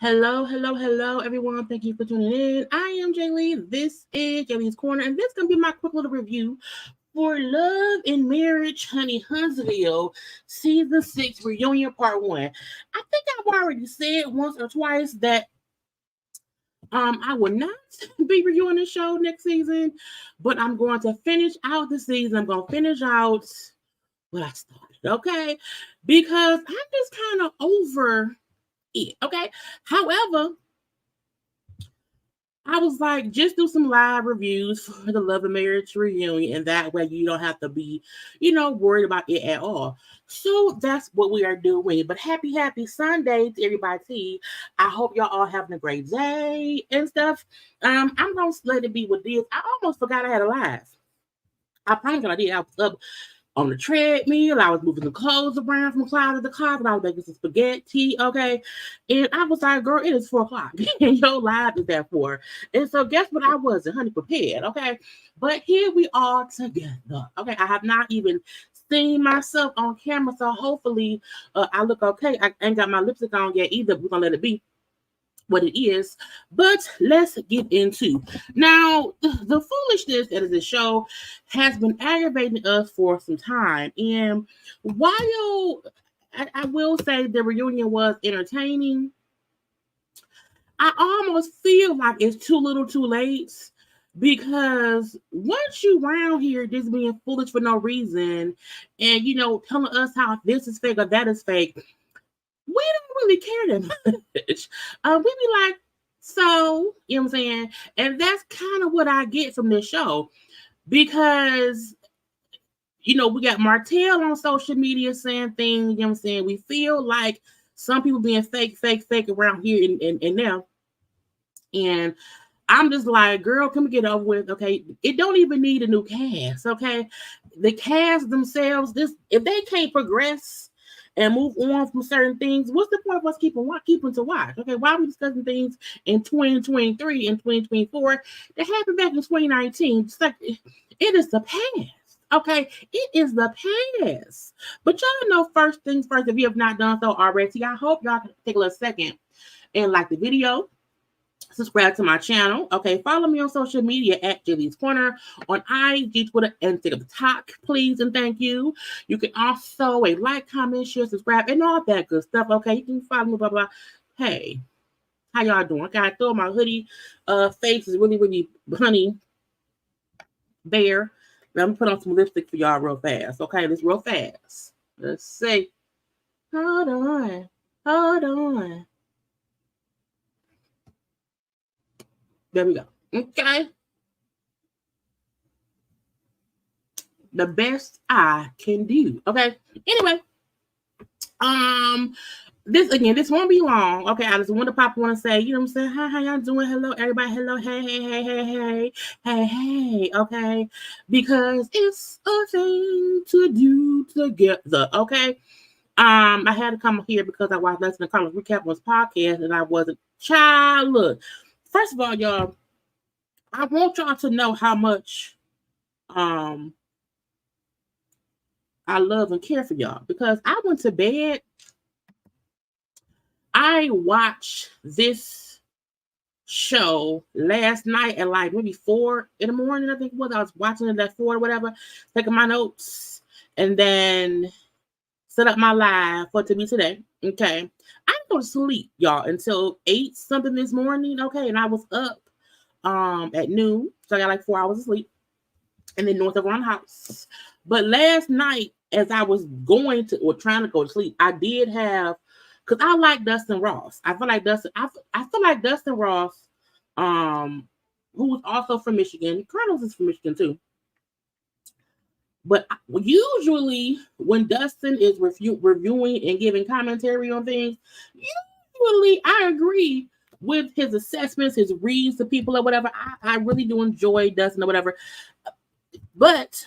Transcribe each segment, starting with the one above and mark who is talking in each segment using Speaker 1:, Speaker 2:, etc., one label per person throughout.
Speaker 1: Hello, hello, hello, everyone. Thank you for tuning in. I am Jaylee. This is JayLeesCorner, and this is going to be my quick little review for Love and Marriage, Honey Huntsville, Season 6, Reunion Part 1. I think I've already said once or twice that I will not be reviewing the show next season, but I'm going to finish out the season. I'm going to finish out what I started, okay? Because I'm just kind of over it, okay? However, I was like, just do some live reviews for the Love and Marriage reunion, and that way you don't have to be, worried about it at all. So that's what we are doing. But happy Sunday to everybody. I hope y'all all having a great day and stuff. I'm gonna let it be with this. I almost forgot I had a live. I promise I did. I was up on the treadmill. I was moving the clothes around from closet to closet. I was making some spaghetti, okay? And I was like, girl, it is 4 o'clock. And your live is at 4. And so guess what? I wasn't, honey, prepared, okay? But here we are together, okay? I have not even seen myself on camera, so hopefully I look okay. I ain't got my lipstick on yet either. We're going to let it be what it is, but let's get into now the foolishness that is the show has been aggravating us for some time. And while I will say the reunion was entertaining, I almost feel like it's too little too late, because once you around here just being foolish for no reason and telling us how this is fake or that is fake, we don't really care that much. We be like, so, you know what I'm saying? And that's kind of what I get from this show, because, we got Martell on social media saying things, you know what I'm saying? We feel like some people being fake around here and now. And I'm just like, girl, come get over with, okay? It don't even need a new cast, okay? The cast themselves, if they can't progress and move on from certain things, what's the point of us keeping to watch? Okay, why are we discussing things in 2023 and 2024 that happened back in 2019? It's like, it is the past. Okay, it is the past. But y'all know, first things first, if you have not done so already, I hope y'all can take a little second and like the video, Subscribe to my channel. Okay, follow me on social media at JayLeesCorner on IG, Twitter, and TikTok, please and thank you. You can also like, comment, share, subscribe, and all that good stuff. Okay, you can follow me, blah blah. Hey, how y'all doing? Okay, I throw my hoodie. Face is really, really honey bare. Let me put on some lipstick for y'all real fast. Okay, this real fast. Let's see. Hold on. Hold on. There we go. Okay. The best I can do. Okay. Anyway, this won't be long. Okay, I just want to say, you know what I'm saying? Hi, how y'all doing? Hello, everybody. Hello, hey. Okay, because it's a thing to do together. Okay. I had to come here because I watched Lesson and Karla's recap on his podcast, and I wasn't. Child, look. First of all, y'all, I want y'all to know how much I love and care for y'all, because I went to bed. I watched this show last night at like maybe 4 in the morning, I think it was. I was watching it at 4 or whatever, taking my notes, and then set up my live for it to be today. Okay. I didn't go to sleep, y'all, until 8 something this morning. Okay. And I was up at noon. So I got like 4 hours of sleep. And then north of our house. But last night, as I was going to or trying to go to sleep, I did have, because I like Dustin Ross. I feel like Dustin Ross, who was also from Michigan. Colonels is from Michigan too. But usually when Dustin is reviewing and giving commentary on things, usually I agree with his assessments, his reads to people or whatever. I really do enjoy Dustin or whatever. But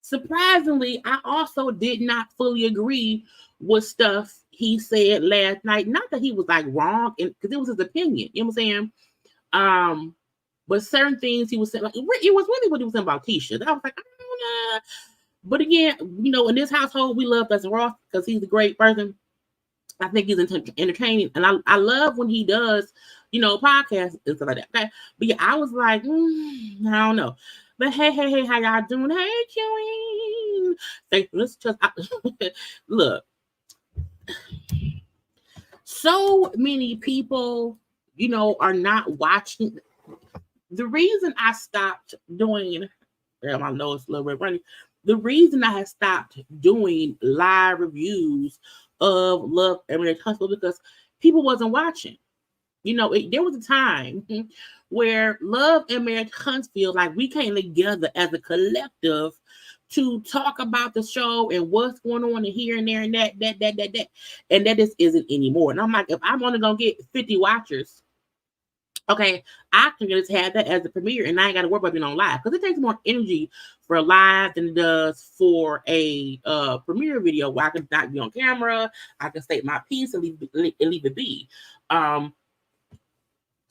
Speaker 1: surprisingly, I also did not fully agree with stuff he said last night. Not that he was like wrong, because it was his opinion. You know what I'm saying? But certain things he was saying, like, it was really what he was saying about Tisha. I was like, nah. But again, you know, in this household, we love Dustin Ross because he's a great person. I think he's entertaining, and I love when he does, you know, podcasts and stuff like that. Okay, but yeah, I was like, I don't know. But hey, how y'all doing? Hey, Queen. Thank you. Let's just look. So many people, you know, are not watching. The reason I stopped doing, my nose a little bit running. The reason I have stopped doing live reviews of Love and Marriage Huntsville because people wasn't watching. You know, there was a time where Love and Marriage Huntsville, like we came together as a collective to talk about the show and what's going on in here and there and that. And that just isn't anymore. And I'm like, if I'm only going to get 50 watchers, okay, I can just have that as a premiere and I ain't got to worry about being on live because it takes more energy for a live than it does for a premiere video where I can not be on camera, I can state my piece and leave it be.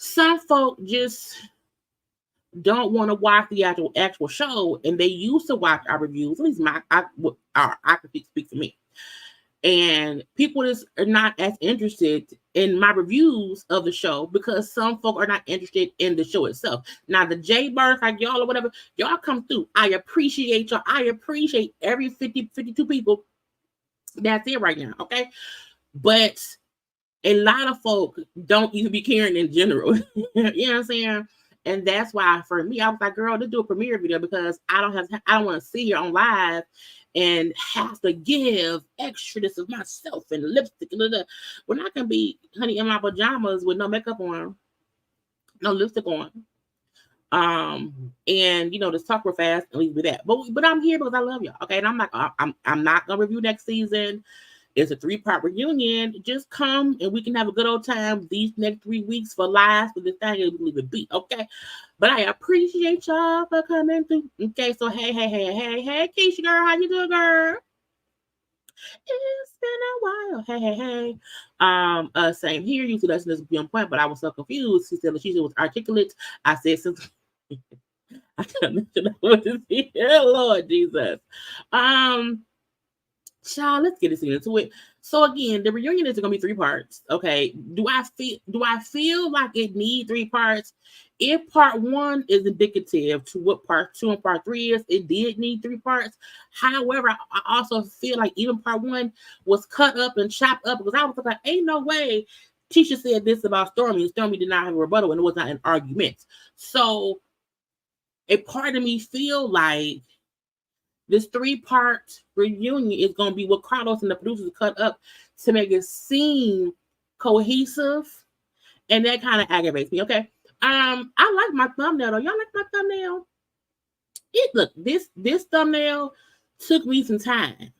Speaker 1: Some folk just don't want to watch the actual show, and they used to watch our reviews. At least I can speak for me. And people just are not as interested in my reviews of the show because some folk are not interested in the show itself. Now, the JayBirds, like y'all or whatever, y'all come through. I appreciate y'all. I appreciate every 52 people that's here right now, okay? But a lot of folk don't even be caring in general. You know what I'm saying? And that's why for me, I was like, girl, let's do a premiere video because I don't want to see you on live and have to give extraness of myself and lipstick and when I can be, honey, in my pajamas with no makeup on, no lipstick on. And you know, just talk real fast and leave with that. But I'm here because I love y'all. Okay. And I'm like, I'm not gonna review next season. It's a 3-part reunion. Just come and we can have a good old time these next 3 weeks for live for this thing and leave it be. Okay. But I appreciate y'all for coming through. Okay. So hey, Keisha girl, how you doing, girl? It's been a while. Hey. Same here. You see, lesson is be on point, but I was so confused. She said Lakeisha was articulate. I said since I can't mention what is here, Lord Jesus. Child, let's get into it. So again, the reunion is gonna be 3 parts. Okay. Do I feel like it need 3 parts? If part 1 is indicative to what part 2 and part 3 is, it did need 3 parts. However, I also feel like even part 1 was cut up and chopped up because I was like, ain't no way Tisha said this about Stormy, and Stormy did not have a rebuttal, and it was not an argument. So a part of me feel like this 3-part reunion is going to be what Carlos and the producers cut up to make it seem cohesive, and that kind of aggravates me. Okay, I like my thumbnail though. Y'all like my thumbnail? Look, this thumbnail took me some time.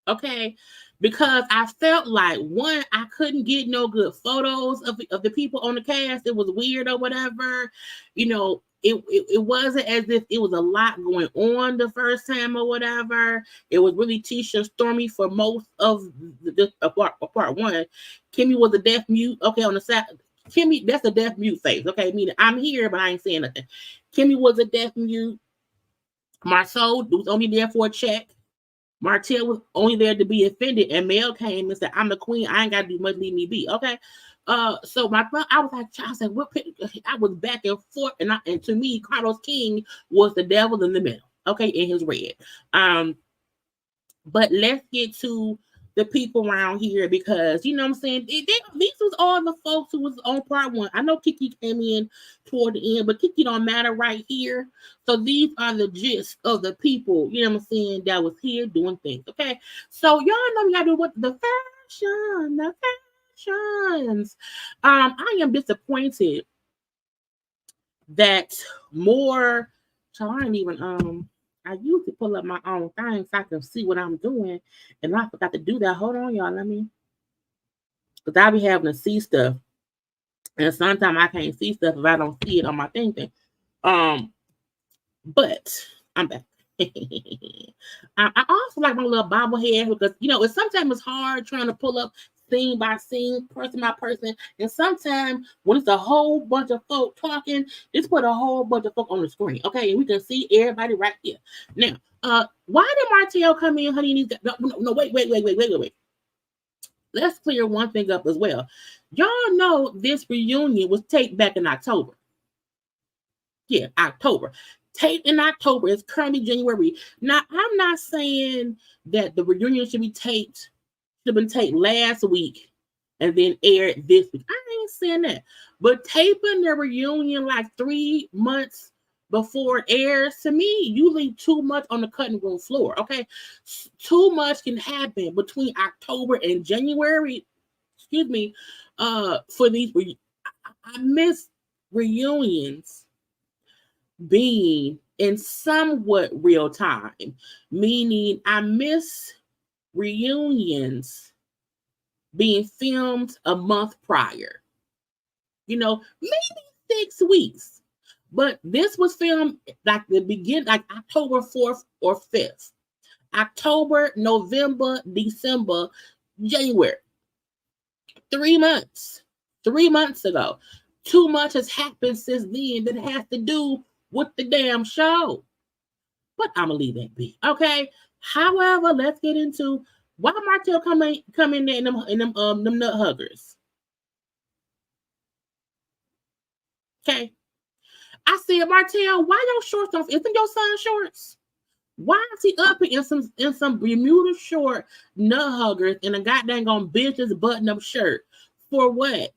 Speaker 1: Okay, because I felt like, one, I couldn't get no good photos of the people on the cast. It was weird or whatever. You know, it wasn't as if it was a lot going on the first time or whatever. It was really Tisha and Stormy for most of the part 1. Kimmy was a deaf mute. Okay, on the side, Kimmy, that's a deaf mute face. Okay, meaning I'm here, but I ain't saying nothing. Kimmy was a deaf mute. Marceau was only there for a check. Martell was only there to be offended, and Mel came and said, "I'm the queen. I ain't got to do much. Leave me be." Okay. So I was like, what? I was back and forth, and to me, Carlos King was the devil in the middle. Okay, in his red. But let's get to the people around here because you know what I'm saying. These was all the folks who was on part 1. I know Kiki came in toward the end, but Kiki don't matter right here. So these are the gist of the people, you know what I'm saying, that was here doing things. Okay, so y'all know we gotta do what the fashions. I am disappointed that more. So I ain't even I used to pull up my own thing so I can see what I'm doing, and I forgot to do that. Hold on, y'all. Because I be having to see stuff, and sometimes I can't see stuff if I don't see it on my thing. But I'm back. I also like my little bobblehead because it's sometimes it's hard trying to pull up scene by scene, person by person, and sometimes when it's a whole bunch of folk talking, just put a whole bunch of folk on the screen, okay, and we can see everybody right here. Now, why did Martell come in, honey? No, wait. Let's clear one thing up as well. Y'all know this reunion was taped back in October. Yeah, October. Taped in October. It's currently January. Now, I'm not saying that the reunion should be been taped last week and then aired this week. I ain't saying that. But taping the reunion like 3 months before it airs, to me, you leave too much on the cutting room floor. Okay. Too much can happen between October and January. Excuse me. For these, I miss reunions being in somewhat real time, meaning I miss reunions being filmed a month prior, maybe 6 weeks, but this was filmed like October 4th or 5th, October, November, December, January, 3 months ago. Too much has happened since then that has to do with the damn show, but I'm gonna leave that be. Okay. However, let's get into why Martell come in there in them nut huggers. Okay. I said, Martell, why your shorts don't? Isn't your son shorts? Why is he up in some Bermuda short nut huggers and a goddamn bitch's button up shirt? For what?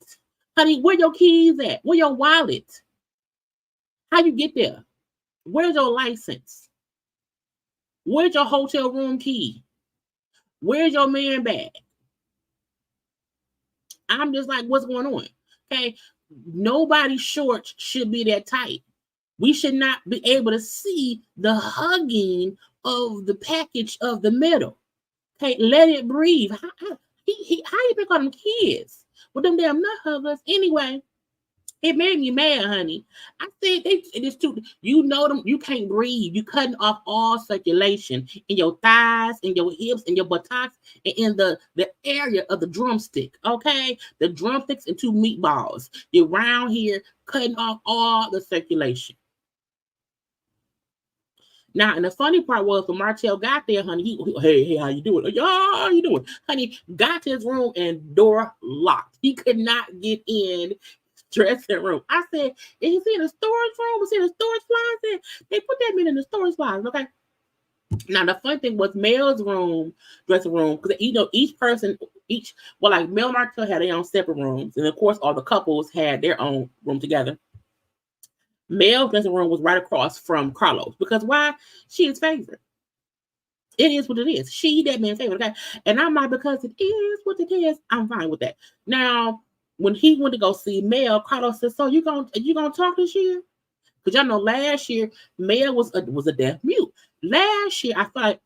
Speaker 1: Honey, where your keys at? Where your wallet? How you get there? Where's your license? Where's your hotel room key? Where's your man bag? I'm just like, what's going on? Okay. Nobody's shorts should be that tight. We should not be able to see the hugging of the package of the middle. Okay. Let it breathe. How you pick on them kids with them damn nut huggers? Anyway, it made me mad, honey. I said it is too. Them. You can't breathe. You cutting off all circulation in your thighs, in your hips, in your buttocks, and in the area of the drumstick. Okay, the drumsticks and 2 meatballs. You're around here cutting off all the circulation. Now, and the funny part was when Martell got there, honey, hey, how you doing? Yeah, how you doing? Honey, got to his room and door locked. He could not get in dressing room. I said, is he in the storage room? Was he in the storage closet? They put that man in the storage closet, okay? Now, the funny thing was Mel's room, dressing room, because, each person, like Mel and Martell had their own separate rooms. And, of course, all the couples had their own room together. Mel's dressing room was right across from Carlos. Because why? She is favorite. It is what it is. She, that man's favorite, okay? And I'm like, because it is what it is, I'm fine with that. Now, when he went to go see Mel, Carlos said, so you gonna talk this year? Because y'all know last year, Mel was a deaf mute. Last year, I feel like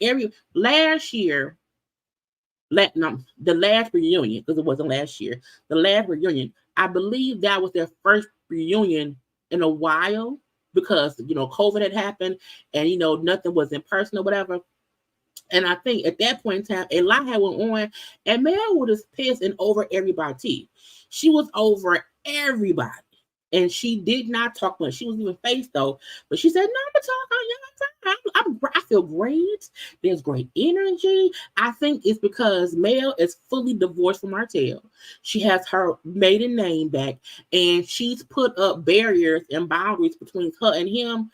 Speaker 1: the last reunion, because it wasn't last year, the last reunion, I believe that was their first reunion in a while because, COVID had happened and, nothing was in person or whatever. And I think at that point in time, a lot had went on and Mel was pissed and over everybody. She was over everybody. And she did not talk much. She was even faced though. But she said, no, I'm talking. I feel great. There's great energy. I think it's because Mel is fully divorced from Martell. She has her maiden name back. And she's put up barriers and boundaries between her and him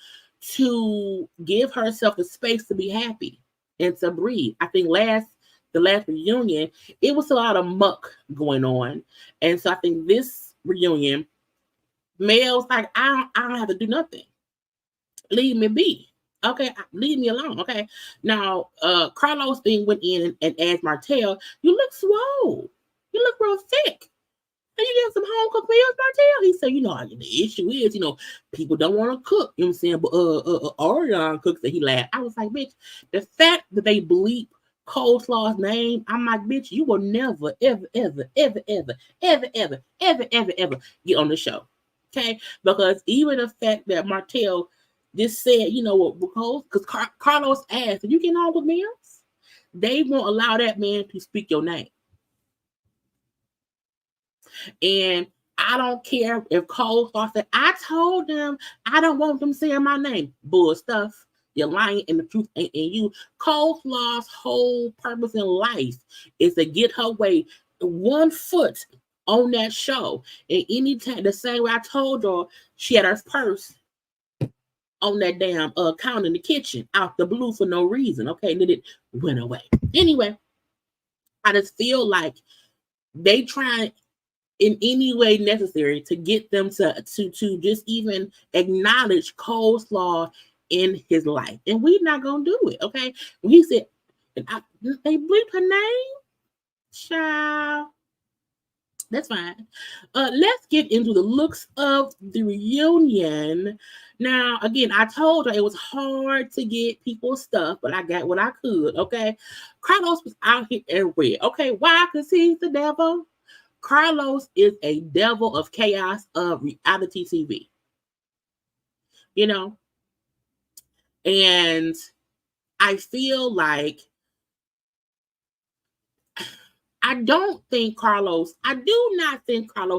Speaker 1: to give herself the space to be happy and to breathe. I think the last reunion, it was a lot of muck going on. And so I think this reunion, Mel's like, I don't have to do nothing. Leave me be. Okay, leave me alone. Okay. Now, Carlos thing went in and asked Martell, you look swole. You look real thick. And you get some home cooked meals, Martell? He said, the issue is, people don't want to cook. You know what I'm saying? But Orion cooks, and he laughed. I was like, bitch, the fact that they bleep Coleslaw's name, I'm like, bitch, you will never, ever, ever, ever, ever, ever, ever, ever, ever, ever get on the show. Okay, because even the fact that Martell just said, because Carlos asked, "Are you getting on with Mills?" They won't allow that man to speak your name. And I don't care if Cole said, I told them I don't want them saying my name. Bull stuff. You're lying and the truth ain't in you. Coleslaw's whole purpose in life is to get her way 1 foot on that show. And anytime, the same way I told y'all, she had her purse on that damn counter in the kitchen out the blue for no reason. Okay, and then it went away. Anyway, I just feel like they try in any way necessary to get them to just even acknowledge Coleslaw in his life. And we're not gonna do it. Okay. When he said, they bleep her name, child. That's fine. Let's get into the looks of the reunion. Now, again, I told her it was hard to get people's stuff, but I got what I could. Okay. Carlos was out here everywhere. Okay. Why? Because he's the devil. Carlos is a devil of chaos of reality TV. And I feel like I do not think Carlos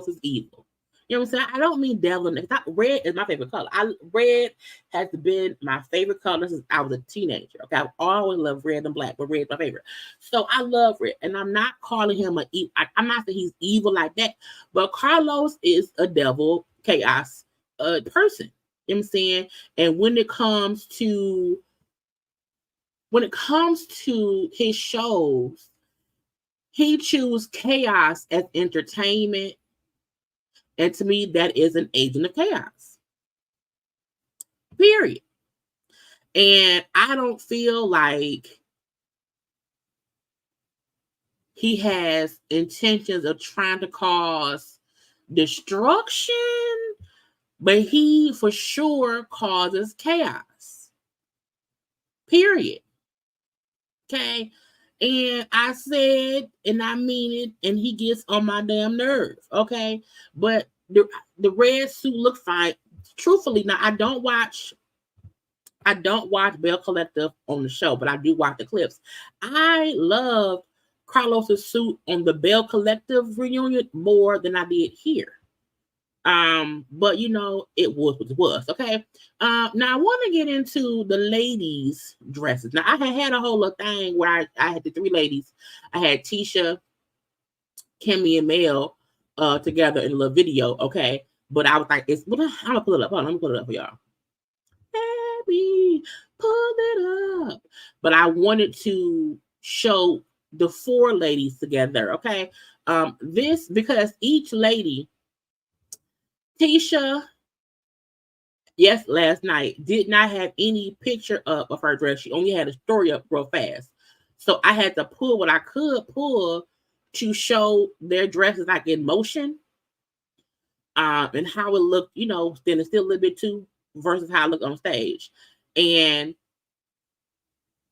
Speaker 1: is evil. You know what I'm saying? I don't mean devil. Red is my favorite color. Red has been my favorite color since I was a teenager. Okay, I've always loved red and black, but red is my favorite. So I love red, and I'm not calling him I'm not saying he's evil like that, but Carlos is a devil chaos person. You know what I'm saying? And when it comes to his shows, he chooses chaos as entertainment. And to me, that is an agent of chaos. Period. And I don't feel like he has intentions of trying to cause destruction, but he for sure causes chaos. Period. Okay. And I said, and I mean it, and he gets on my damn nerves, okay? But the red suit looks fine. Truthfully, now I don't watch Bell Collective on the show, but I do watch the clips. I love Carlos's suit on the Bell Collective reunion more than I did here. But you know, it was what it was. Okay. Now I want to get into the ladies' dresses. Now I had a whole little thing where I had the three ladies. I had Tisha, Kimmy, and Mel together in a little video. Okay. But I was like, I'm gonna pull it up. Hold on, let me pull it up for y'all. Baby, pull it up. But I wanted to show the four ladies together. Okay. This because each lady, Tisha, yes, last night did not have any picture up of her dress. She only had a story up real fast. So I had to pull what I could pull to show their dresses like in motion. And how it looked, you know, standing still a little bit too versus how it looked on stage. And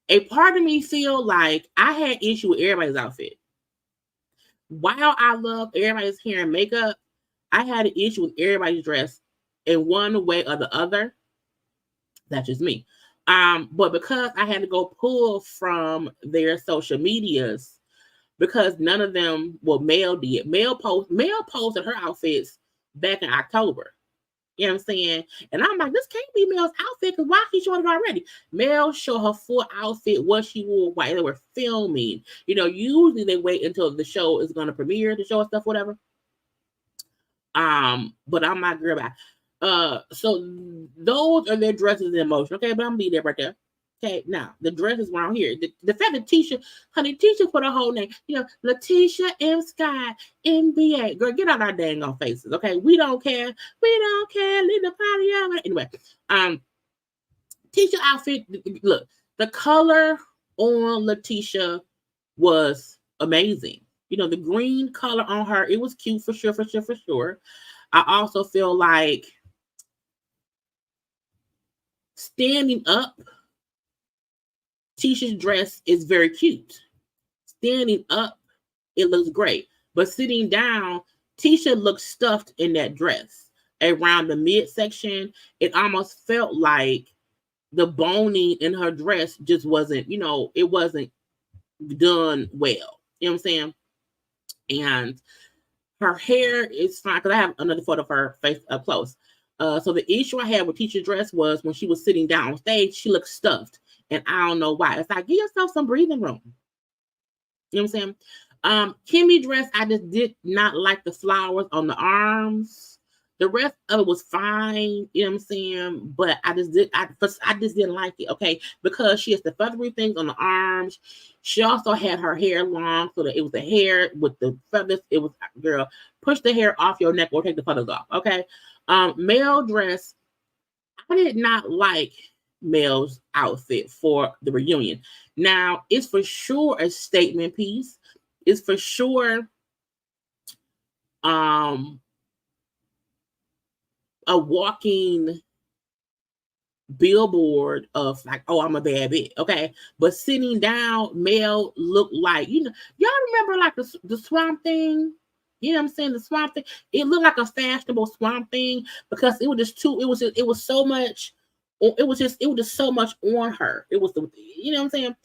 Speaker 1: a part of me feel like I had issue with everybody's outfit. While I love everybody's hair and makeup, I had an issue with everybody's dress in one way or the other. That's just me. But because I had to go pull from their social medias, because none of them, well, Mel did. Mel posted her outfits back in October. You know what I'm saying? And I'm like, this can't be Mel's outfit because why she showing it already? Mel showed her full outfit, what she wore while they were filming. You know, usually they wait until the show is going to premiere, the show and stuff, whatever. But I'm not girl about. So those are their dresses in motion. Okay, but I'm gonna be there right there. Okay, now the dresses around here. The fact that Tisha put her whole name, you know, Letitia M. Scott, NBA. Girl, get out our dang on faces. Okay, we don't care. We don't care. Leave the party out. Anyway, Tisha outfit. Look, the color on Letitia was amazing. You know, the green color on her, it was cute for sure. I also feel like standing up, Tisha's dress is very cute. Standing up, it looks great. But sitting down, Tisha looks stuffed in that dress. Around the midsection, it almost felt like the boning in her dress just wasn't, you know, it wasn't done well. You know what I'm saying? And her hair is fine because I have another photo of her face up close. So the issue I had with Tisha's dress was when she was sitting down on stage, she looked stuffed. And I don't know why. It's like, give yourself some breathing room. You know what I'm saying? Kimmy dress, I just did not like the flowers on the arms. The rest of it was fine, you know what I'm saying? But I just didn't like it, okay? Because she has the feathery things on the arms. She also had her hair long, so that it was the hair with the feathers. It was, girl, push the hair off your neck or take the feathers off, okay? Male dress, I did not like Mel's outfit for the reunion. Now, it's for sure a statement piece. It's for sure a walking billboard of like, oh, I'm a bad bitch, okay? But sitting down, Mel looked like, you know, y'all remember like the Swamp Thing? You know what I'm saying? The Swamp Thing. It looked like a fashionable Swamp Thing because it was just too. It was so much. It was just so much on her. It was the, you know what I'm saying?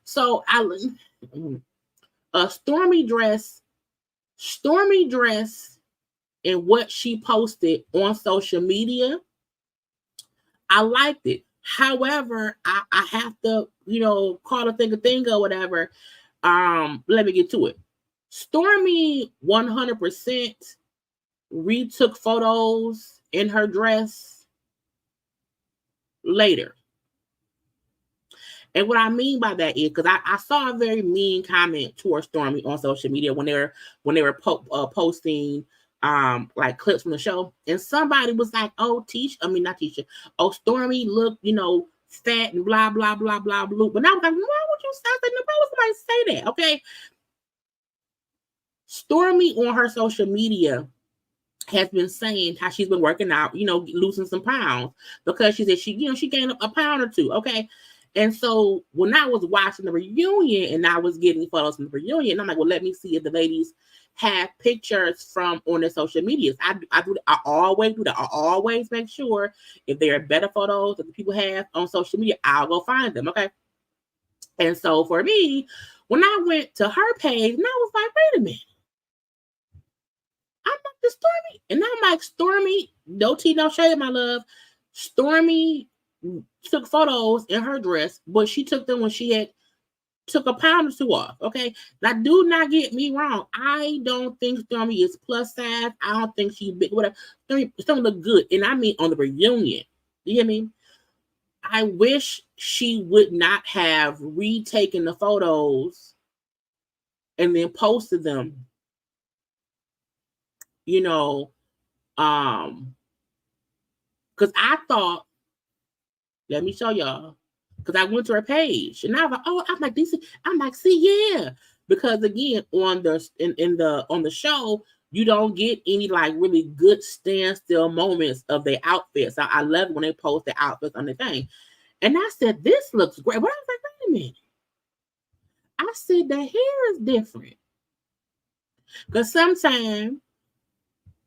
Speaker 1: So Stormy dress, and what she posted on social media, I liked it. However, I have to, you know, call a thing or whatever. Let me get to it. Stormy 100% retook photos in her dress later. And what I mean by that is because I saw a very mean comment towards Stormy on social media when they were posting like clips from the show, and somebody was like, "Oh, not Tisha. Oh, Stormy look, you know, fat and blah blah blah blah blah." But I was like, "Why would you say that? Why would somebody say that?" Okay. Stormy on her social media has been saying how she's been working out, you know, losing some pounds because she said she gained a pound or two. Okay. And so when I was watching the reunion and I was getting photos from the reunion, I'm like, well, let me see if the ladies have pictures from on their social medias. I always do that. I always make sure if there are better photos that the people have on social media, I'll go find them. Okay. And so for me, when I went to her page, and I was like, wait a minute. I'm not the Stormi. And I'm like, Stormi, no tea, no shade, my love. Stormi took photos in her dress, but she took them when she had took a pound or two off. Okay. Now, do not get me wrong. I don't think Stormi is plus size. I don't think she's big. Whatever. Stormi look good. And I mean on the reunion. You hear me? I wish she would not have retaken the photos and then posted them. You know, because I thought, let me show y'all. Because I went to her page and I was like, oh, I'm like, this. I'm like, see, yeah. Because again, on the show, you don't get any like really good standstill moments of their outfits. I love when they post the outfits on the thing. And I said, this looks great. But I was like, wait a minute. I said the hair is different. Because sometimes,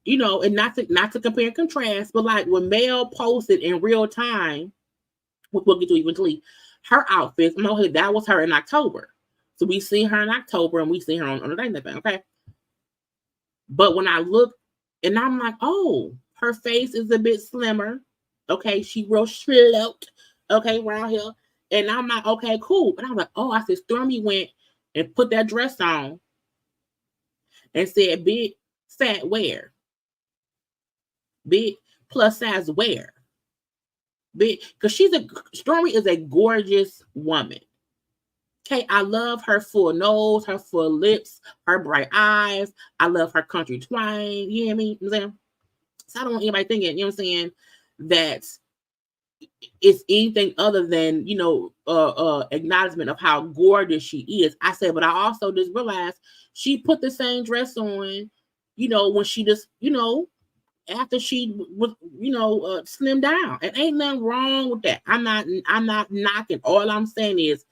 Speaker 1: you know, and not to compare and contrast, but like when Mel posted in real time, we'll get to eventually her outfits. No, that was her in October. So we see her in October and we see her on the thing, okay? But when I look and I'm like, oh, her face is a bit slimmer. Okay, she real sloped, okay, around here. And I'm like, okay, cool. And I'm like, oh, I said, Stormi went and put that dress on and said, big fat wear. Big plus size wear. Because Stormi is a gorgeous woman. Okay, I love her full nose, her full lips, her bright eyes. I love her country twang. You hear me? You know what I'm saying? So I don't want anybody thinking, you know what I'm saying, that it's anything other than, you know, acknowledgement of how gorgeous she is. I said, but I also just realized she put the same dress on, you know, when she just, you know, after she was, you know, slimmed down. And ain't nothing wrong with that. I'm not knocking. All I'm saying is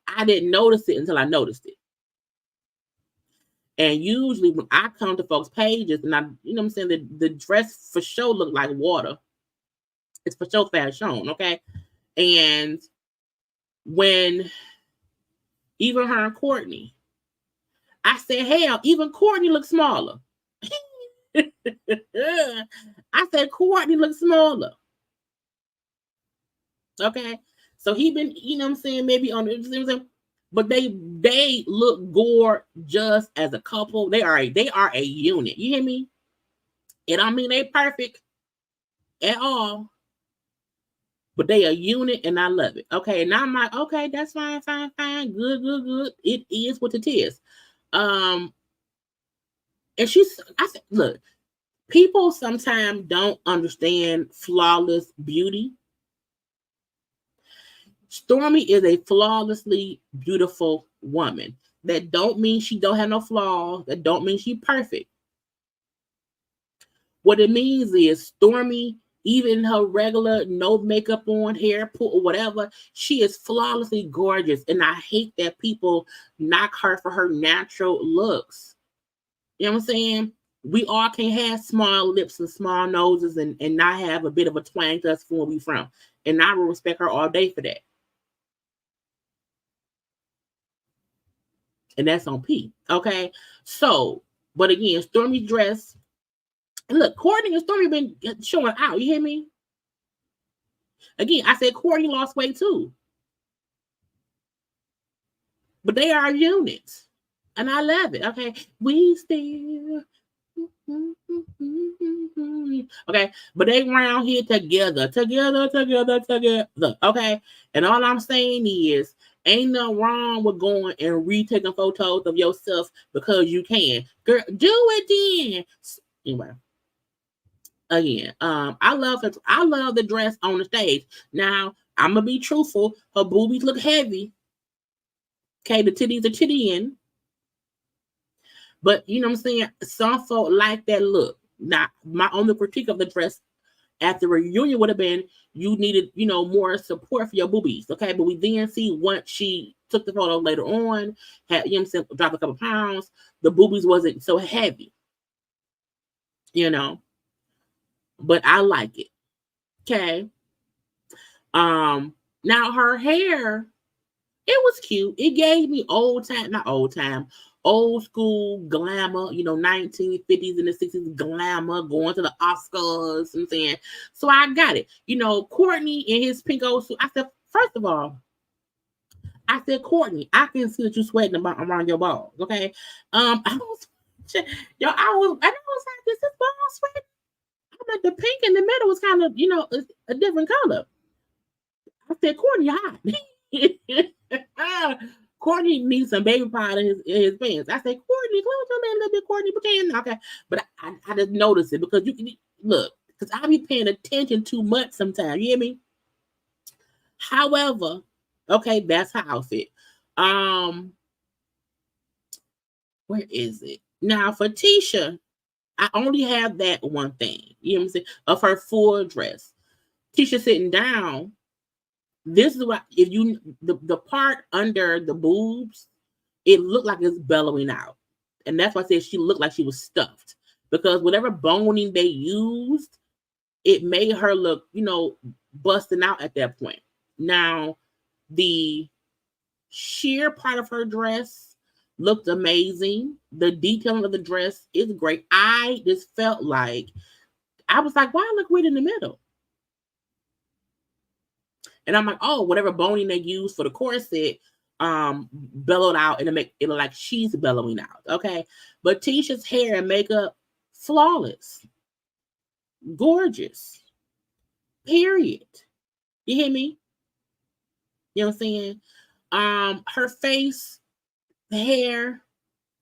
Speaker 1: I didn't notice it until I noticed it. And usually when I come to folks' pages and I, you know what I'm saying, the dress for sure look like water. It's for sure fashion, okay? And when even her and Courtney, I said, hell, even Courtney looks smaller. I said, Courtney looks smaller. Okay. So he been, you know what I'm saying, maybe on the, but they look gorgeous as a couple. They are a unit. You hear me? It don't mean they perfect at all, but they a unit and I love it. Okay. And I'm like, okay, that's fine. Good. It is what it is. And I said, look, people sometimes don't understand flawless beauty. Stormi is a flawlessly beautiful woman. That don't mean she don't have no flaws. That don't mean she's perfect. What it means is Stormi, even her regular no makeup on, hair pull or whatever, she is flawlessly gorgeous. And I hate that people knock her for her natural looks. You know what I'm saying? We all can have small lips and small noses and not have a bit of a twang to us from where we from. And I will respect her all day for that. And that's on P. Okay. So, but again, Stormi's dress. And look, Courtney and Stormi been showing out. You hear me? Again, I said Courtney lost weight too. But they are units. And I love it. Okay. We still. Okay. But they around here together. Okay. And all I'm saying is, ain't nothing wrong with going and retaking photos of yourself because you can. Girl, do it then. Anyway. Again, I love the dress on the stage. Now, I'm gonna be truthful. Her boobies look heavy. Okay, the titties are tittying. But you know what I'm saying? Some folk like that look. Now, my only critique of the dress at the reunion would have been you needed, you know, more support for your boobies. Okay, but we then see once she took the photo later on, had, you know what I'm saying, dropped a couple pounds, the boobies wasn't so heavy. You know. But I like it. Okay. Now her hair, it was cute. It gave me old old school glamour, 1950s and the 60s glamour, going to the Oscars. I'm saying, so I got it. Courtney in his pink old suit. I said, first of all, Courtney, I can see that you sweating around your balls. Okay, I was like, this is ball sweat. I'm like, the pink in the middle was kind of, a different color. I said, Courtney, hot. Courtney needs some baby powder in his pants. I said, Courtney, close your man a little bit, Courtney. Okay, but I just noticed it because you can look, because I be paying attention too much sometimes. You hear me? However, okay, that's her outfit. Where is it? Now for Tisha, I only have that one thing, you know what I'm saying, of her full dress. Tisha sitting down. This is what, if you, the part under the boobs, it looked like it's bellowing out. And that's why I said she looked like she was stuffed. Because whatever boning they used, it made her look, busting out at that point. Now, the sheer part of her dress looked amazing. The detailing of the dress is great. I just felt like, I was like, why I look weird in the middle? And I'm like, oh, whatever boning they used for the corset bellowed out and it look like she's bellowing out. Okay. But Tisha's hair and makeup, flawless. Gorgeous. Period. You hear me? You know what I'm saying? Her face, the hair,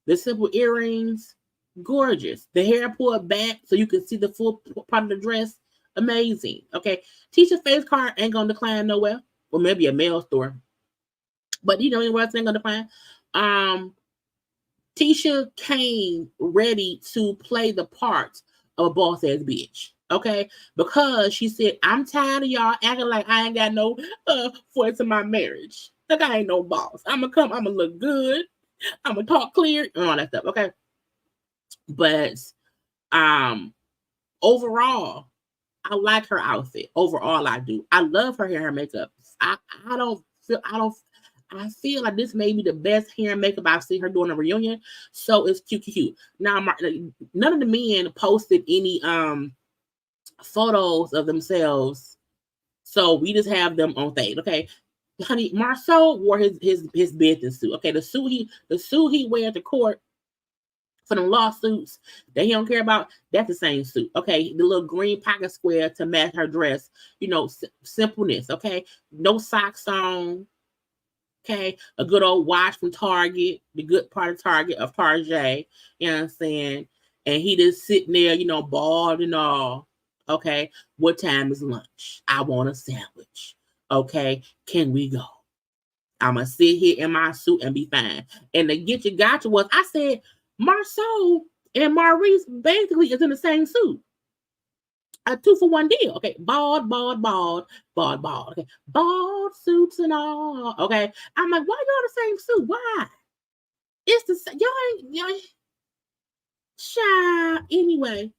Speaker 1: the simple earrings, gorgeous. The hair pulled back so you can see the full part of the dress. Amazing. Okay. Tisha's face card ain't gonna decline nowhere. Or maybe a mail store. But anywhere else ain't gonna decline. Tisha came ready to play the part of a boss ass bitch. Okay. Because she said, I'm tired of y'all acting like I ain't got no voice in my marriage. Like I ain't no boss. I'm gonna look good. I'm gonna talk clear and all that stuff. Okay. But overall, I like her outfit. Overall, I do. I love her hair and her makeup. I feel like this may be the best hair and makeup I've seen her doing a reunion. So it's cute. Now, none of the men posted any photos of themselves, so we just have them on thing. Okay, honey, Marceau wore his business suit. Okay, the suit he wear to court for the lawsuits that he don't care about, that's the same suit. Okay, the little green pocket square to match her dress. Simpleness. Okay, no socks on. Okay, a good old watch from Target, the good part of Target of Target. You know what I'm saying? And he just sitting there, bald and all. Okay, what time is lunch? I want a sandwich. Okay, can we go? I'm gonna sit here in my suit and be fine. And the get you gotcha was, I said, Marceau and Maurice basically is in the same suit. A 2-for-1 deal. Okay. Bald. Okay. Bald suits and all. Okay. I'm like, why y'all the same suit? Why? It's the same. Y'all ain't shy. Anyway,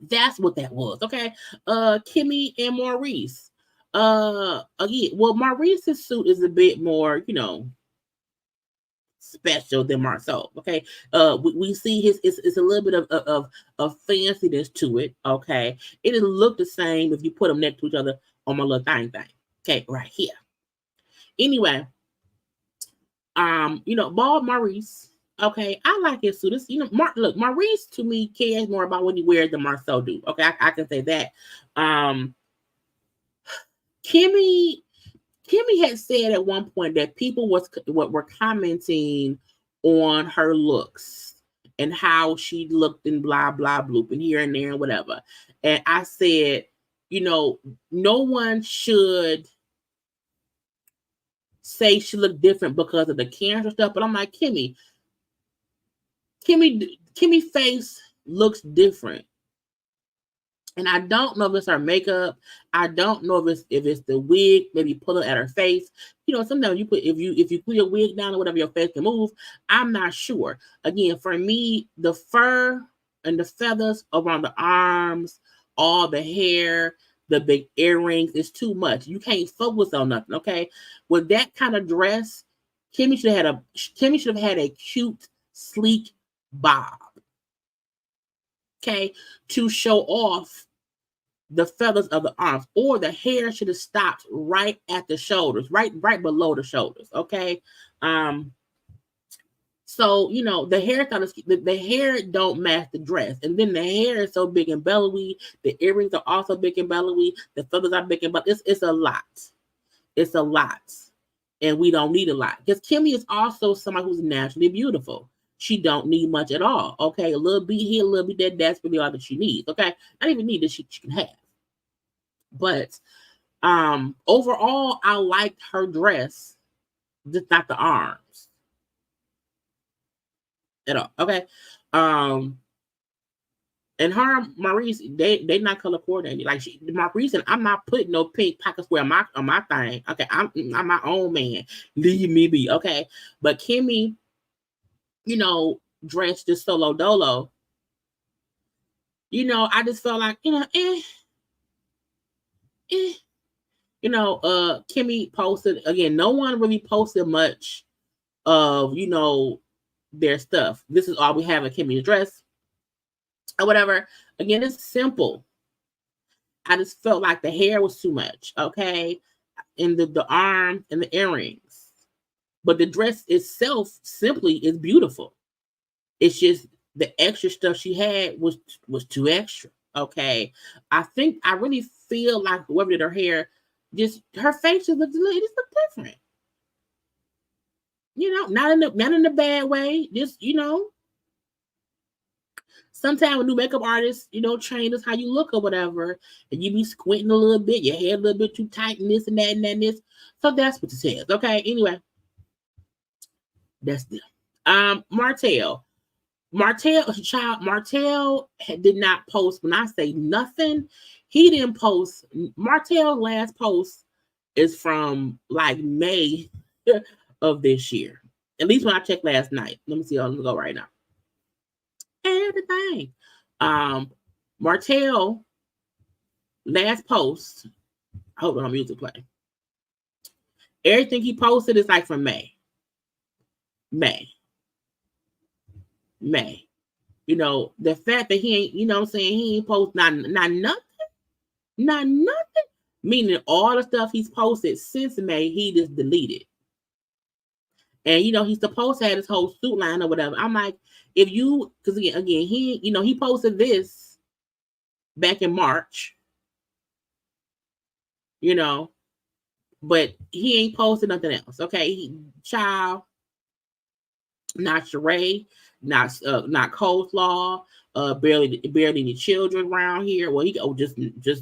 Speaker 1: that's what that was. Okay. Kimmy and Maurice. Again, well, Maurice's suit is a bit more, special than Marceau. Okay. We see it's a little bit of fanciness to it. Okay. It doesn't look the same if you put them next to each other on my little thing. Okay, right here. Anyway, bald Maurice. Okay, I like his suit. Look, Maurice to me cares more about what he wears than Marceau do. Okay, I can say that. Kimmy had said at one point that people were commenting on her looks and how she looked and blah, blah, bloop and here and there and whatever. And I said, no one should say she looked different because of the cancer stuff. But I'm like, Kimmy face looks different. And I don't know if it's her makeup. I don't know if it's the wig, maybe pull it at her face. Sometimes if you put your wig down or whatever, your face can move. I'm not sure. Again, for me, the fur and the feathers around the arms, all the hair, the big earrings is too much. You can't focus on nothing. Okay, with that kind of dress, Kimmy should have had a cute, sleek bob. Okay, to show off the feathers of the arms, or the hair should have stopped right at the shoulders, right below the shoulders. Okay. So the hair don't match the dress, and then the hair is so big and bellowy. The earrings are also big and bellowy. The feathers are big and bellowy. It's a lot. It's a lot, and we don't need a lot because Kimmy is also somebody who's naturally beautiful. She don't need much at all. Okay, a little bit here, a little bit there. That's really all that she needs. Okay, not even need that she can have. But overall, I liked her dress, just not the arms at all. Okay. And her Maurice, they not color coordinated. Like Maurice, and I'm not putting no pink pocket square on my thing. Okay, I'm my own man. Leave me be. Okay, but Kimmy, dressed just solo dolo. I just felt like Kimmy posted again. No one really posted much of their stuff. This is all we have at Kimmy's dress or whatever. Again, it's simple. I just felt like the hair was too much, okay, and the arm and the earrings. But the dress itself simply is beautiful. It's just the extra stuff she had was too extra. Okay, I really feel like whoever did her hair, just her face just looked different. Not in the bad way. Just sometimes when new makeup artists, train us how you look or whatever, and you be squinting a little bit, your hair a little bit too tight, and this and that and that and this. So that's what it says. Okay. Anyway, that's them. Martell did not post. When I say nothing, he didn't post. Martell's last post is from like May of this year. At least when I checked last night. Let me see. I'm gonna go right now. Everything. Martell last post. Hold on, music play. Everything he posted is like from May. The fact that he ain't, he ain't post not nothing. Meaning all the stuff he's posted since May, he just deleted. And he's supposed to have his whole suit line or whatever. I'm like, if you, because again, he posted this back in March, but he ain't posted nothing else. Okay, child, not Sheree, not coleslaw, barely any children around here. Well, he just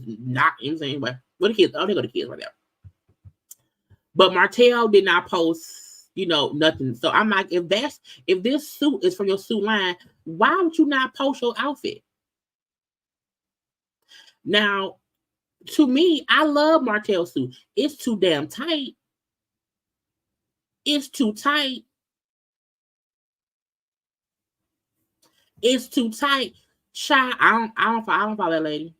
Speaker 1: not anything. But what the kids? Oh, they go to kids right there. But Martell did not post, nothing. So I'm like, if this suit is from your suit line, why would you not post your outfit? Now, to me, I love Martell's suit. It's too damn tight. It's too tight. It's too tight. Child, I don't follow that lady.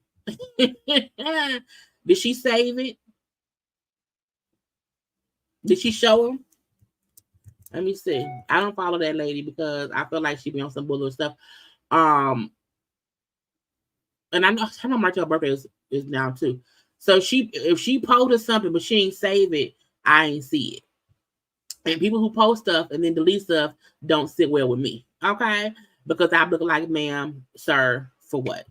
Speaker 1: Did she save it? Did she show him? Let me see. I don't follow that lady because I feel like she be on some bullet stuff. And I know Martell's birthday is now too. So if she posted something but she ain't save it, I ain't see it. And people who post stuff and then delete stuff don't sit well with me. Okay? Because I look like, ma'am, sir, for what?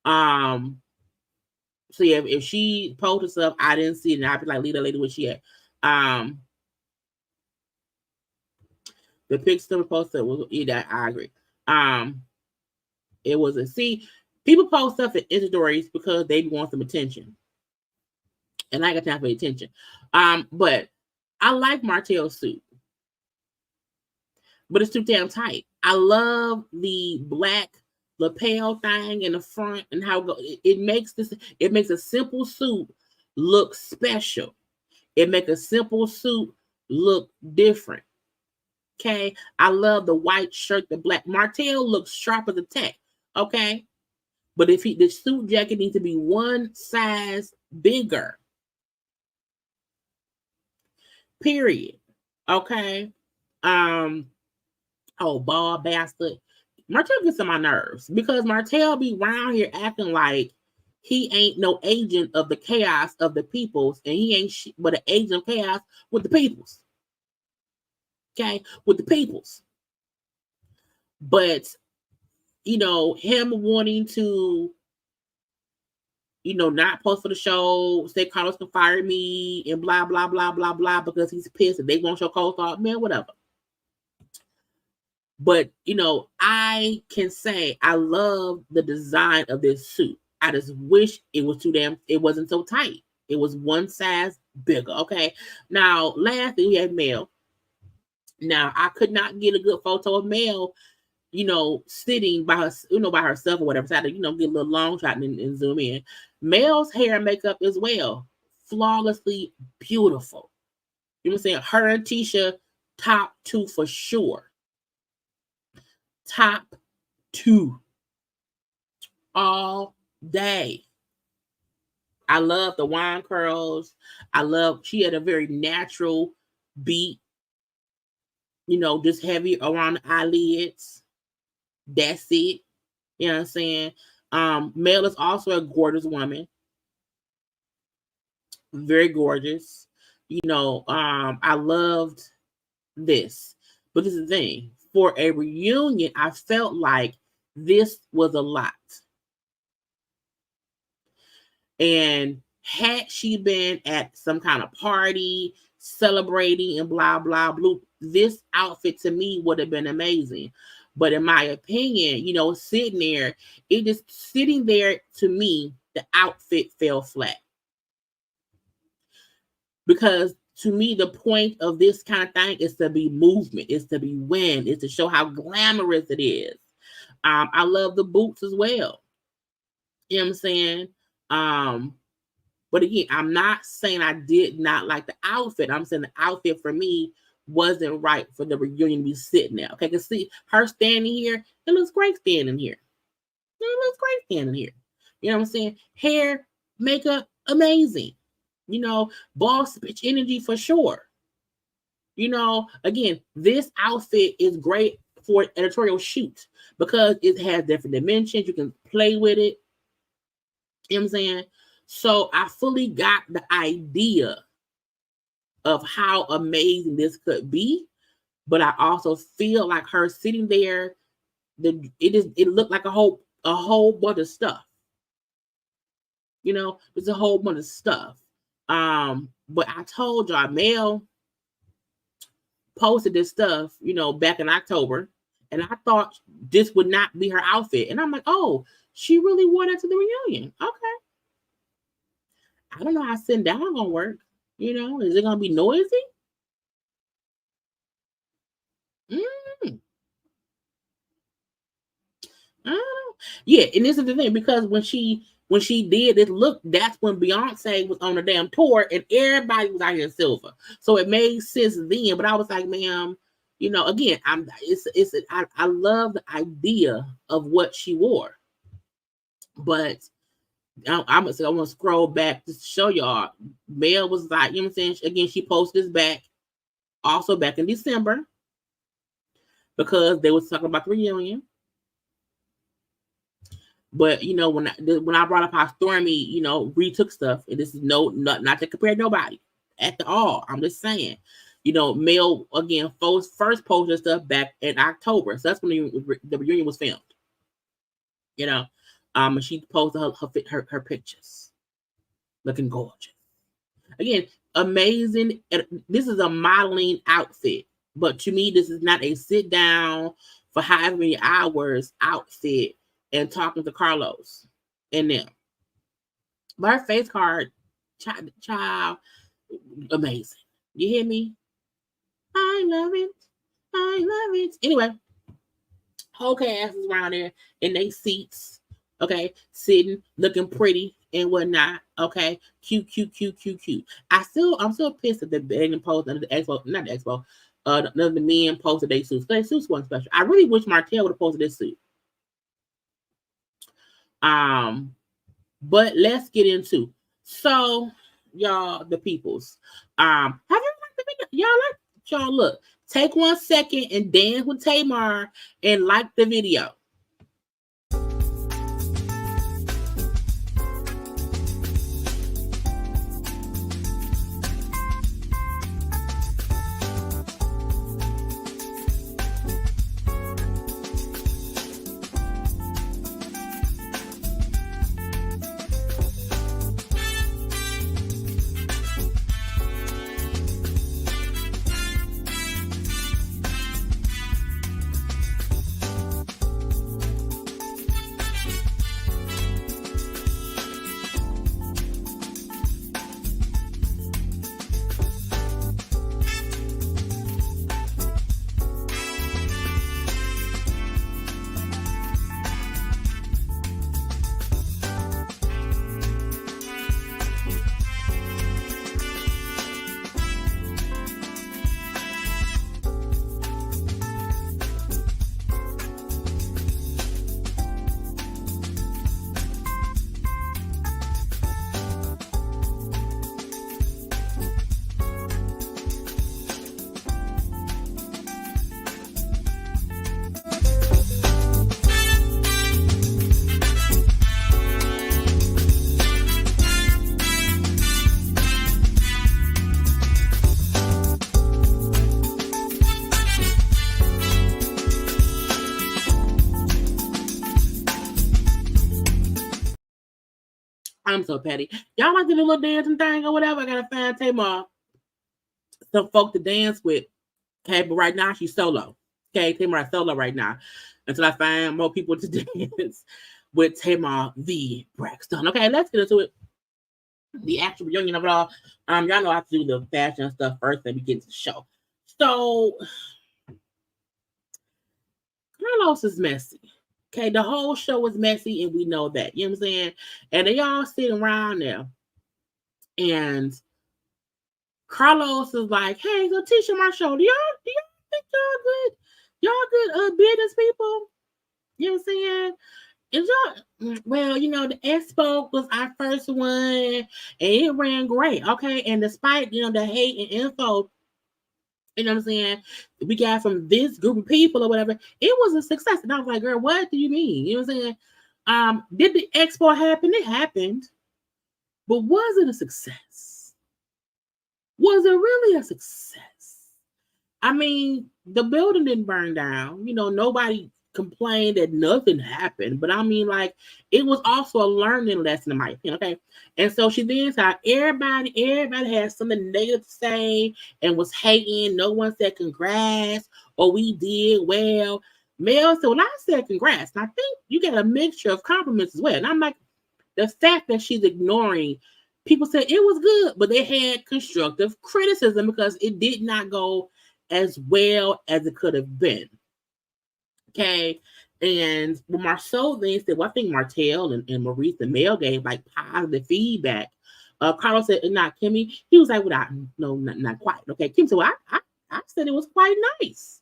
Speaker 1: So yeah, if she posted stuff, I didn't see it, and I'd be like, leave that lady where she at. The picture posted was either I agree. It was people post stuff in Insta stories because they want some attention. And I got time for attention. But I like Martell's suit. But it's too damn tight. I love the black lapel thing in the front and how it makes a simple suit look special. It makes a simple suit look different. Okay. I love the white shirt, the black. Martell looks sharp as a tack. Okay. But the suit jacket needs to be one size bigger. Period. Okay. Oh, ball bastard. Martell gets on my nerves because Martell be around here acting like he ain't no agent of the chaos of the peoples, and he ain't but an agent of chaos with the peoples. Okay, with the peoples. But him wanting to, not post for the show, say Carlos can fire me, and blah blah blah blah blah because he's pissed and they won't show co-star, man, whatever. But I can say I love the design of this suit. I just wish it wasn't so tight. It was one size bigger. Okay. Now, lastly, we had Mel. Now, I could not get a good photo of Mel, sitting by by herself or whatever. So I had to, get a little long shot and zoom in. Mel's hair and makeup as well, flawlessly beautiful. You know what I'm saying? Her and Tisha, top 2 for sure. Top 2 all day. I love the wine curls. She had a very natural beat, just heavy around the eyelids. That's it. You know what I'm saying? Mel is also a gorgeous woman. Very gorgeous. I loved this. But this is the thing. For a reunion, I felt like this was a lot. And had she been at some kind of party, celebrating and blah, blah, blah, this outfit to me would have been amazing. But in my opinion, sitting there to me, the outfit fell flat. Because to me, the point of this kind of thing is to be movement, is to be win, is to show how glamorous it is. I love the boots as well. You know what I'm saying? But again, I'm not saying I did not like the outfit. I'm saying the outfit for me wasn't right for the reunion to be sitting there. Okay, because see her standing here, it looks great standing here. It looks great standing here. You know what I'm saying? Hair, makeup, amazing. Boss bitch energy for sure. Again, this outfit is great for an editorial shoot because it has different dimensions. You can play with it. You know what I'm saying? So I fully got the idea of how amazing this could be, but I also feel like her sitting there, it looked like a whole bunch of stuff. There's a whole bunch of stuff. But I told y'all, Mel posted this stuff, back in October, and I thought this would not be her outfit. And I'm like, oh, she really wore that to the reunion. Okay. I don't know how sitting down gonna work. Is it gonna be noisy? I don't know. Yeah, and this is the thing, because when she did this look, that's when Beyonce was on the damn tour and everybody was out here in silver. So it made sense then. But I was like, ma'am, again, I love the idea of what she wore. But I'm gonna scroll back to show y'all. Mel was like, you know what I'm saying? Again, she posted this back in December because they was talking about the reunion. But when I brought up how Stormi, retook stuff, and this is not to compare nobody at all. I'm just saying, Mel again first posted stuff back in October, so that's when the reunion was filmed. And she posted her pictures, looking gorgeous. Again, amazing. This is a modeling outfit, but to me, this is not a sit down for however many hours outfit and talking to Carlos and them. But her face card, child, amazing. You hear me? I love it. I love it. Anyway, whole cast is around there in their seats. Okay, sitting, looking pretty and whatnot. Okay, cute. I'm still pissed that they didn't post under the expo, not the expo. None of the men posted their suits. Their suits weren't special. I really wish Martell would have posted this suit. But let's get into, so y'all, the peoples. Have you liked the video? Y'all like Y'all look, take 1 second and dance with Tamar and like the video. I'm so petty. Y'all like to do a little dancing thing or whatever? I gotta find Tamar some folk to dance with. Okay, but right now she's solo. Okay, Tamar solo right now until I find more people to dance with Tamar the Braxton. Okay, let's get into it. The actual reunion of it all. Y'all know I have to do the fashion stuff first, then we get into the show. So Carlos is messy. Okay, the whole show is messy, and we know that. You know what I'm saying? And they all sitting around there, and Carlos is like, "Hey, so Tisha, my show. Do y'all think y'all good? Y'all good business people? You know what I'm saying? And y'all, well, you know, the expo was our first one, and it ran great. Okay, and despite the hate and info, you know what I'm saying, we got from this group of people or whatever, it was a success." And I was like, "Girl, what do you mean?" You know what I'm saying? Did the expo happen? It happened, but was it a success? Was it really a success? I mean, the building didn't burn down. Nobody complained that nothing happened, but I mean, like, it was also a learning lesson in my opinion. Okay, and so she then said everybody had something negative to say and was hating. No one said congrats or we did well. Mel said, "Well, I said congrats, and I think you got a mixture of compliments as well." And I'm like, the fact that she's ignoring people said it was good, but they had constructive criticism because it did not go as well as it could have been. Okay. And when Marceau then said, well, I think Martell and Maurice and Mel gave like positive feedback. Carlos said, not Kimmy. He was like, well, not quite. Okay. Kim said, well, I said it was quite nice.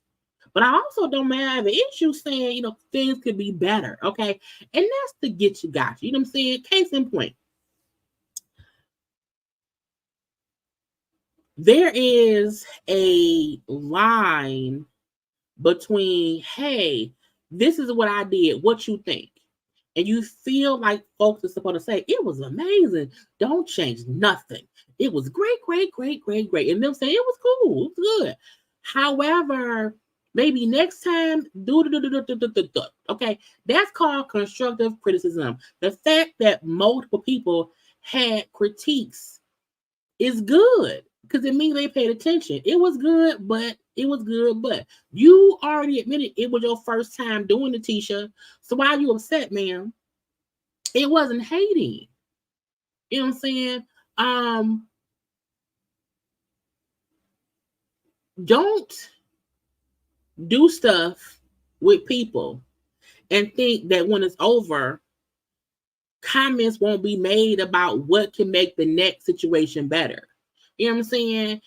Speaker 1: But I also don't have an issue saying, things could be better. Okay. And that's to get you got you. You know what I'm saying? Case in point. There is a line between, hey, this is what I did, what you think? And you feel like folks are supposed to say, it was amazing. Don't change nothing. It was great, great, great, great, great. And them saying it was cool, it was good. However, maybe next time, okay, that's called constructive criticism. The fact that multiple people had critiques is good because it means they paid attention. It was good, but you already admitted it was your first time doing the Tisha. So why are you upset, ma'am? It wasn't hating. You know what I'm saying? Don't do stuff with people and think that when it's over, comments won't be made about what can make the next situation better. You know what I'm saying?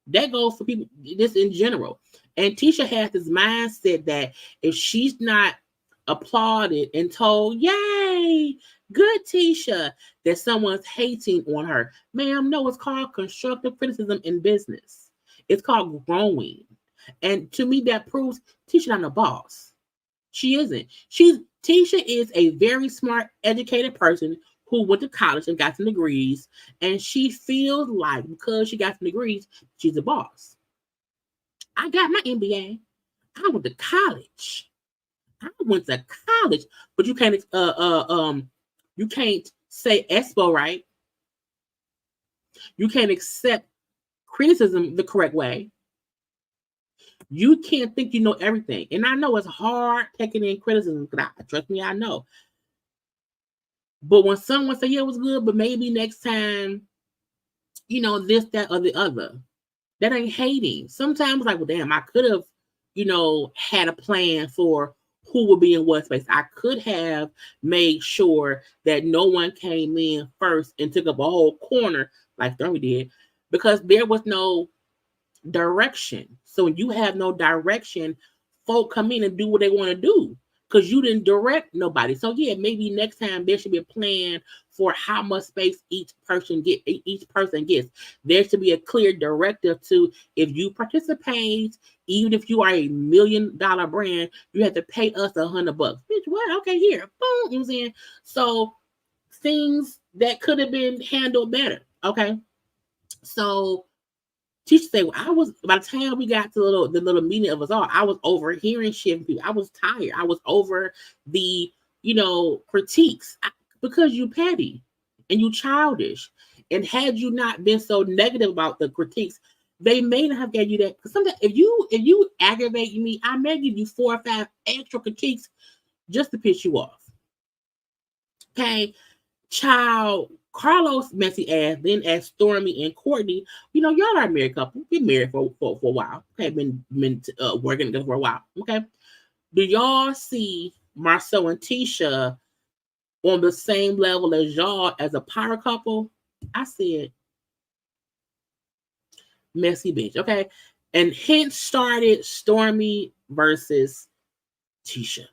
Speaker 1: That goes for people, this in general. And Tisha has this mindset that if she's not applauded and told, yay, Good, Tisha, that someone's hating on her. Ma'am, no, it's called constructive criticism in business. It's called growing. And to me, that proves Tisha not a boss. She isn't. Tisha is a very smart, educated person who went to college and got some degrees, and she feels like because she got some degrees, she's a boss. I got my MBA. I went to college. But you can't you can't say expo right. You can't accept criticism the correct way. You can't think you know everything. And I know it's hard taking in criticism, trust me, I know. But when someone say, yeah, it was good, but maybe next time, this, that, or the other, that ain't hating. Sometimes like, well, damn, I could have, had a plan for who would be in what space. I could have made sure that no one came in first and took up a whole corner like Stormy did, because there was no direction. So when you have no direction, folk come in and do what they want to do because you didn't direct nobody. So yeah, maybe next time there should be a plan for how much space each person gets. There should be a clear directive to, if you participate, even if you are a $1 million brand, you have to pay us $100. Bitch, what? Okay, here. Boom. You know what I'm saying? So things that could have been handled better. Okay. So Tisha said, by the time we got to the little meeting of us all, I was overhearing shit from people. I was tired. I was over the, critiques because you petty and you childish. And had you not been so negative about the critiques, they may not have gave you that. Because sometimes if you aggravate me, I may give you 4 or 5 extra critiques just to piss you off. Okay, child. Carlos messy ass then asked Stormy and Courtney, y'all are a married couple. Been married for a while. Okay, been working together for a while. Okay. Do y'all see Marcel and Tisha on the same level as y'all as a power couple? I said, messy bitch. Okay. And hence started Stormy versus Tisha.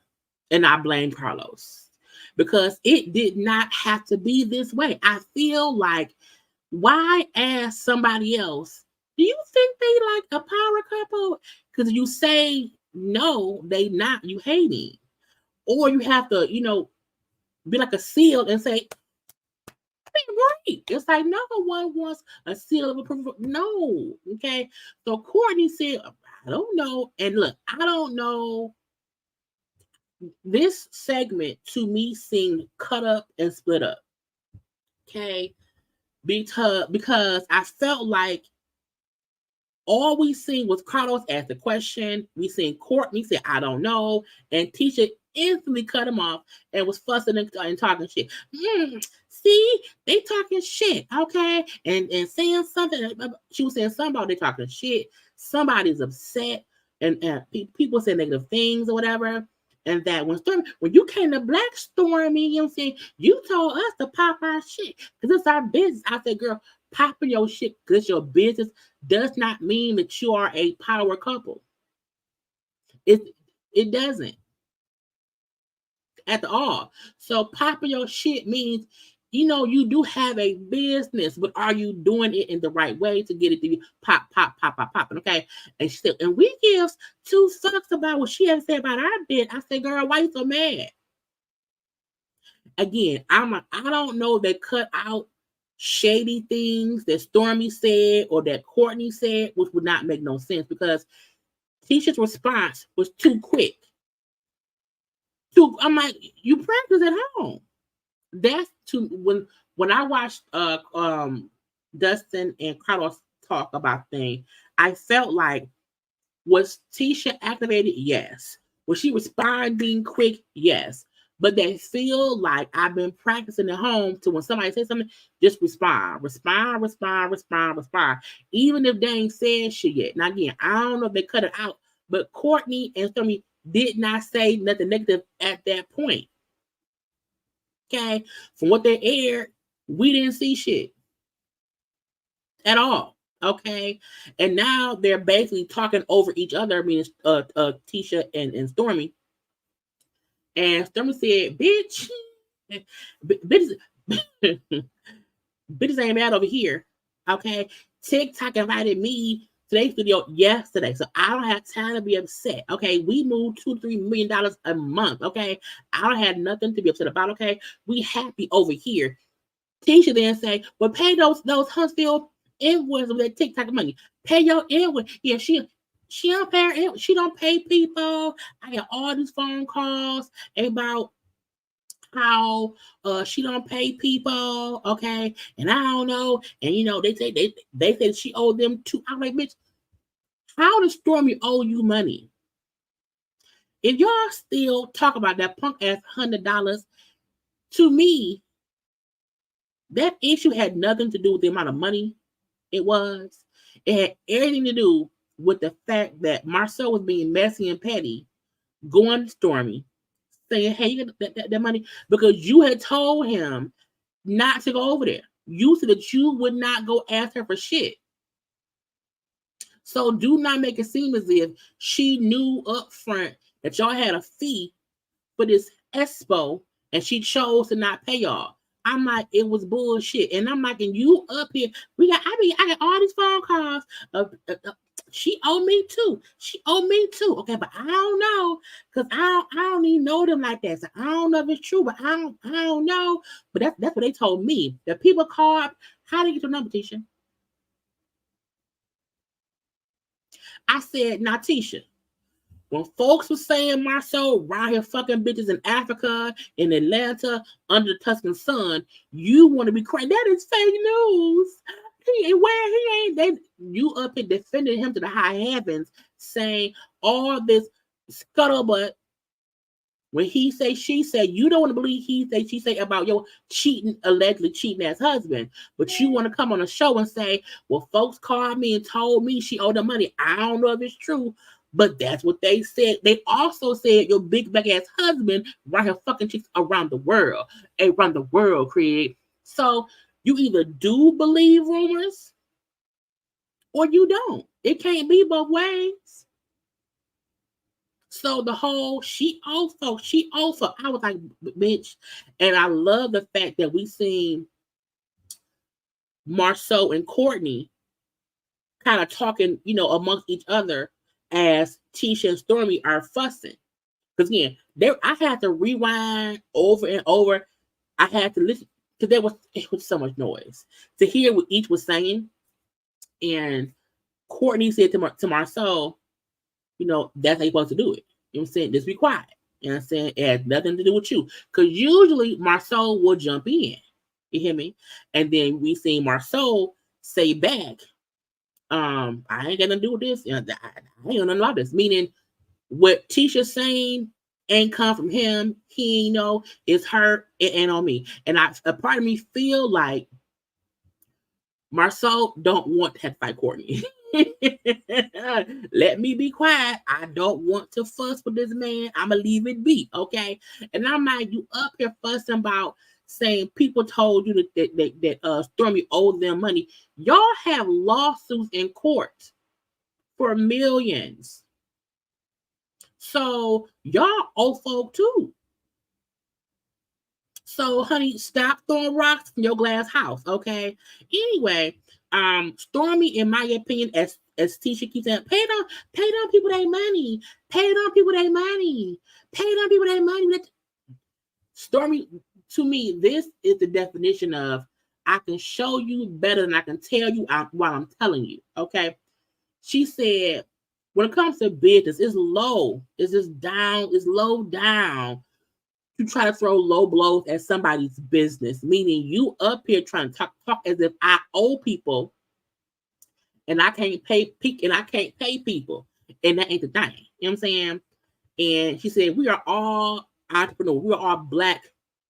Speaker 1: And I blame Carlos. Because it did not have to be this way. I feel like, why ask somebody else, do you think they like a power couple? Because you say no, they not, you hating. Or you have to, be like a seal and say, great. It's like, no one wants a seal of approval. No. Okay. So Courtney said, I don't know. And look, I don't know. This segment to me seemed cut up and split up. Okay. Because I felt like all we seen was Carlos ask the question. We seen Courtney say, I don't know. And Tisha instantly cut him off and was fussing and talking shit. See, they talking shit, okay? And saying something. She was saying something about they talking shit. Somebody's upset. And people say negative things or whatever. And that when you came to Black Stormy, you know what I'm saying, you told us to pop our shit because it's our business. I said, girl, popping your shit because it's your business does not mean that you are a power couple. It doesn't at all. So popping your shit means, you do have a business, but are you doing it in the right way to get it to be pop, okay? And she said, and we give 2 fucks about what she had to say about our bid. I said, girl, why you so mad? Again, I don't know that cut out shady things that Stormy said or that Courtney said, which would not make no sense because Tisha's response was too quick. I'm like, you practice at home. That's when I watched Dustin and Carlos talk about things, I felt like, was Tisha activated? Yes. Was she responding quick? Yes. But they feel like I've been practicing at home to when somebody says something, just respond. Even if they ain't said shit yet. Now again, I don't know if they cut it out, but Courtney and Stormy did not say nothing negative at that point. Okay, from what they aired, we didn't see shit at all. Okay, and now they're basically talking over each other, meaning Tisha and Stormy. And Stormy said, "Bitch, Bitches, bitches ain't mad over here. Okay. TikTok invited me to their video yesterday. So I don't have time to be upset. Okay. We moved $2-3 million a month. Okay. I don't have nothing to be upset about. Okay. We happy over here. Tisha then say, well, pay those Huntsville invoices with that TikTok money. Pay your invoice. Yeah, she don't pay her, she don't pay people. I get all these phone calls about how she don't pay people, okay, and I don't know, and they say they said she owed them two. I'm like, bitch, how does Stormi owe you money? If y'all still talk about that punk ass $100, to me, that issue had nothing to do with the amount of money it was. It had everything to do with the fact that Marcel was being messy and petty, going to Stormi, saying, hey, you get that money, because you had told him not to go over there. You said that you would not go ask her for shit. So do not make it seem as if she knew up front that y'all had a fee for this expo and she chose to not pay y'all. I'm like, it was bullshit. And I'm like, and you up here, I got all these phone calls. She owed me too. She owed me too. Okay, but I don't know, because I don't even know them like that. So I don't know if it's true, but I don't know. But that's what they told me. The people called. How did you get your number, Tisha? I said, now, Tisha, when folks were saying Marcel around here fucking bitches in Africa, in Atlanta, under the Tuscan sun, you want to be crying. That is fake news. You up and defended him to the high heavens, saying all this scuttlebutt. When he say, she said, you don't want to believe he say, she say about your allegedly cheating ass husband, but you want to come on a show and say, well, folks called me and told me she owed them money. I don't know if it's true, but that's what they said. They also said your big back ass husband right here fucking chicks around the world, Craig. So you either do believe rumors or you don't. It can't be both ways. So the whole she also, I was like, bitch. And I love the fact that we seen Marceau and Courtney kind of talking, amongst each other as Tisha and Stormi are fussing. Because again, I had to rewind over and over. I had to listen because it was so much noise to hear what each was saying. And Courtney said to Marceau, that's how you're supposed to do it. You know what I'm saying? Just be quiet. You know what I'm saying? It has nothing to do with you. Because usually Marceau will jump in. You hear me? And then we see Marceau say back, I ain't got nothing to do with this. I ain't got nothing about this. Meaning what Tisha's saying ain't come from him. He know it's her. It ain't on me. And a part of me feel like Marceau don't want to have to fight Courtney. Let me be quiet. I don't want to fuss with this man. I'm gonna leave it be, okay? And I'm like, you up here fussing about saying people told you that Stormi owed them money. Y'all have lawsuits in court for millions. So y'all owe folk too. So, honey, stop throwing rocks from your glass house, okay? Anyway, Stormi, in my opinion, as Tisha keeps saying, pay down people their money. Pay down people their money. Pay down people their money. Stormi, to me, this is the definition of I can show you better than I can tell you while I'm telling you, okay? She said, when it comes to business, it's low. It's just down. It's low down to try to throw low blows at somebody's business, meaning you up here trying to talk as if I owe people and I can't pay people. And that ain't the thing. You know what I'm saying? And she said, we are all entrepreneurs. We are all Black